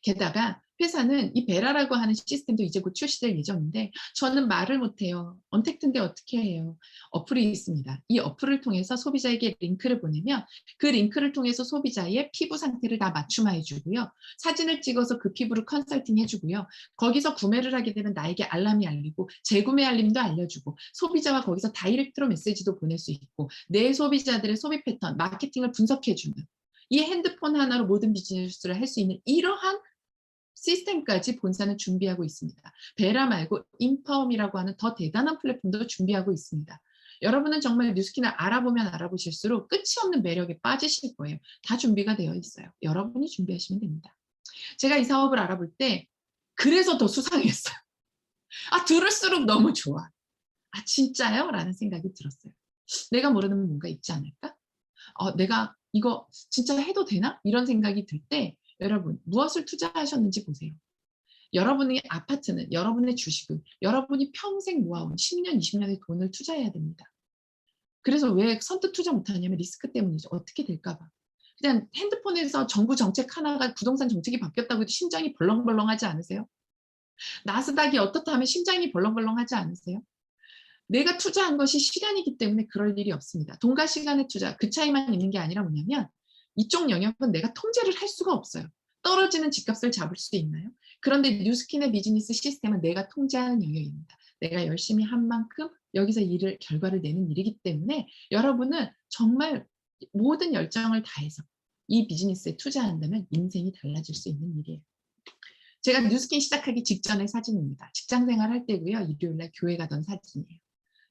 게다가 회사는 이 베라라고 하는 시스템도 이제 곧 출시될 예정인데 저는 말을 못해요. 언택트인데 어떻게 해요? 어플이 있습니다. 이 어플을 통해서 소비자에게 링크를 보내면 그 링크를 통해서 소비자의 피부 상태를 다 맞춤화해 주고요. 사진을 찍어서 그 피부를 컨설팅해 주고요. 거기서 구매를 하게 되면 나에게 알람이 알리고 재구매 알림도 알려주고 소비자와 거기서 다이렉트로 메시지도 보낼 수 있고 내 소비자들의 소비 패턴, 마케팅을 분석해 주는, 이 핸드폰 하나로 모든 비즈니스를 할 수 있는 이러한 시스템까지 본사는 준비하고 있습니다. 베라 말고 인파움이라고 하는 더 대단한 플랫폼도 준비하고 있습니다. 여러분은 정말 뉴스킨을 알아보면 알아보실수록 끝이 없는 매력에 빠지실 거예요. 다 준비가 되어 있어요. 여러분이 준비하시면 됩니다. 제가 이 사업을 알아볼 때 그래서 더 수상했어요. 들을수록 너무 좋아. 진짜요? 라는 생각이 들었어요. 내가 모르는 뭔가 있지 않을까? 내가 이거 진짜 해도 되나? 이런 생각이 들 때 여러분 무엇을 투자하셨는지 보세요. 여러분의 아파트는, 여러분의 주식은 여러분이 평생 모아온 10년, 20년의 돈을 투자해야 됩니다. 그래서 왜 선뜻 투자 못하냐면 리스크 때문이죠. 어떻게 될까 봐. 그냥 핸드폰에서 정부 정책 하나가 부동산 정책이 바뀌었다고 해도 심장이 벌렁벌렁하지 않으세요? 나스닥이 어떻다 하면 심장이 벌렁벌렁하지 않으세요? 내가 투자한 것이 시간이기 때문에 그럴 일이 없습니다. 돈과 시간의 투자, 그 차이만 있는 게 아니라 뭐냐면 이쪽 영역은 내가 통제를 할 수가 없어요. 떨어지는 집값을 잡을 수 있나요? 그런데 뉴스킨의 비즈니스 시스템은 내가 통제하는 영역입니다. 내가 열심히 한 만큼 여기서 결과를 내는 일이기 때문에 여러분은 정말 모든 열정을 다해서 이 비즈니스에 투자한다면 인생이 달라질 수 있는 일이에요. 제가 뉴스킨 시작하기 직전의 사진입니다. 직장 생활할 때고요. 일요일날 교회 가던 사진이에요.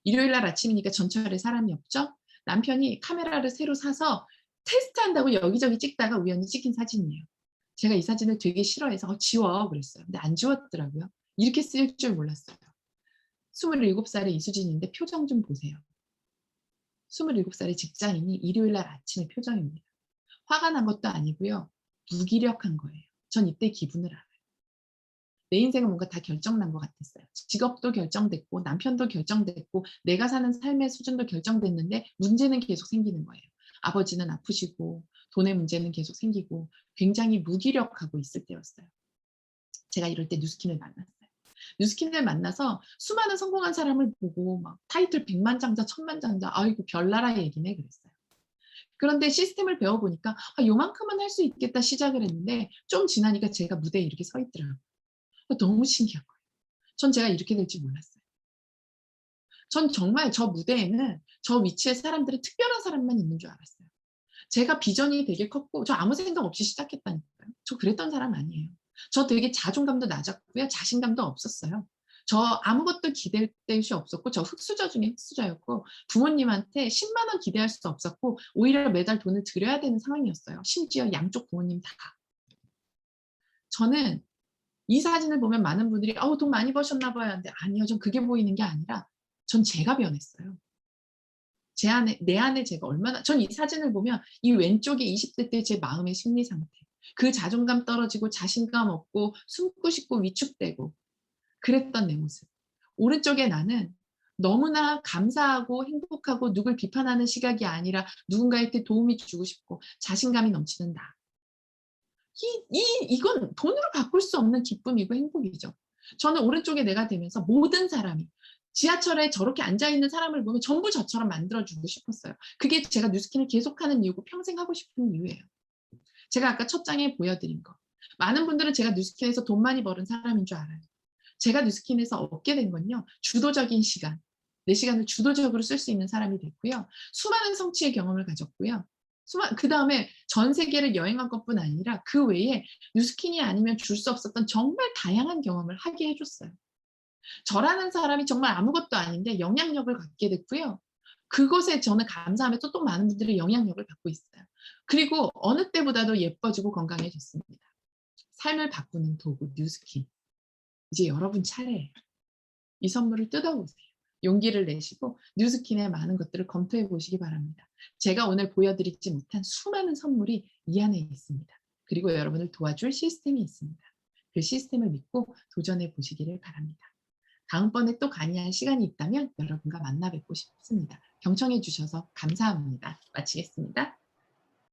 일요일날 아침이니까 전철에 사람이 없죠. 남편이 카메라를 새로 사서 테스트한다고 여기저기 찍다가 우연히 찍힌 사진이에요. 제가 이 사진을 되게 싫어해서 지워 그랬어요. 근데 안 지웠더라고요. 이렇게 쓰일 줄 몰랐어요. 27살의 이수진인데 표정 좀 보세요. 27살의 직장인이 일요일날 아침의 표정입니다. 화가 난 것도 아니고요. 무기력한 거예요. 전 이때 기분을 알아요. 내 인생은 뭔가 다 결정난 것 같았어요. 직업도 결정됐고 남편도 결정됐고 내가 사는 삶의 수준도 결정됐는데 문제는 계속 생기는 거예요. 아버지는 아프시고 돈의 문제는 계속 생기고 굉장히 무기력하고 있을 때였어요. 제가 이럴 때 뉴스킨을 만났어요. 뉴스킨을 만나서 수많은 성공한 사람을 보고 막 타이틀 백만장자, 천만장자, 아이고 별나라 얘기네 그랬어요. 그런데 시스템을 배워보니까 요만큼은 할 수 있겠다 시작을 했는데 좀 지나니까 제가 무대에 이렇게 서 있더라고요. 너무 신기한 거예요. 전 제가 이렇게 될 줄 몰랐어요. 전 정말 저 무대에는 저 위치에 사람들은 특별한 사람만 있는 줄 알았어요. 제가 비전이 되게 컸고 저 아무 생각 없이 시작했다니까요. 저 그랬던 사람 아니에요. 저 되게 자존감도 낮았고요. 자신감도 없었어요. 저 아무것도 기댈 곳이 없었고 저 흙수저 중에 흙수저였고 부모님한테 10만 원 기대할 수 없었고 오히려 매달 돈을 드려야 되는 상황이었어요. 심지어 양쪽 부모님 다. 저는 이 사진을 보면 많은 분들이 돈 많이 버셨나 봐요 하는데 아니요. 전 그게 보이는 게 아니라 전 제가 변했어요. 내 안에 제가 얼마나 전 이 사진을 보면 이 왼쪽이 20대 때 제 마음의 심리 상태. 그 자존감 떨어지고 자신감 없고 숨고 싶고 위축되고 그랬던 내 모습. 오른쪽에 나는 너무나 감사하고 행복하고 누굴 비판하는 시각이 아니라 누군가에게 도움이 주고 싶고 자신감이 넘치는 나. 이건 돈으로 바꿀 수 없는 기쁨이고 행복이죠. 저는 오른쪽에 내가 되면서 모든 사람이 지하철에 저렇게 앉아있는 사람을 보면 전부 저처럼 만들어주고 싶었어요. 그게 제가 뉴스킨을 계속하는 이유고 평생 하고 싶은 이유예요. 제가 아까 첫 장에 보여드린 거. 많은 분들은 제가 뉴스킨에서 돈 많이 버는 사람인 줄 알아요. 제가 뉴스킨에서 얻게 된 건요. 주도적인 시간. 내 시간을 주도적으로 쓸 수 있는 사람이 됐고요. 수많은 성취의 경험을 가졌고요. 그다음에 전 세계를 여행한 것뿐 아니라 그 외에 뉴스킨이 아니면 줄 수 없었던 정말 다양한 경험을 하게 해줬어요. 저라는 사람이 정말 아무것도 아닌데 영향력을 갖게 됐고요. 그것에 저는 감사하며 또 많은 분들의 영향력을 받고 있어요. 그리고 어느 때보다도 예뻐지고 건강해졌습니다. 삶을 바꾸는 도구 뉴스킨. 이제 여러분 차례예요. 이 선물을 뜯어보세요. 용기를 내시고 뉴스킨의 많은 것들을 검토해 보시기 바랍니다. 제가 오늘 보여드리지 못한 수많은 선물이 이 안에 있습니다. 그리고 여러분을 도와줄 시스템이 있습니다. 그 시스템을 믿고 도전해 보시기를 바랍니다. 다음번에 또 강의할 시간이 있다면 여러분과 만나 뵙고 싶습니다. 경청해 주셔서 감사합니다. 마치겠습니다.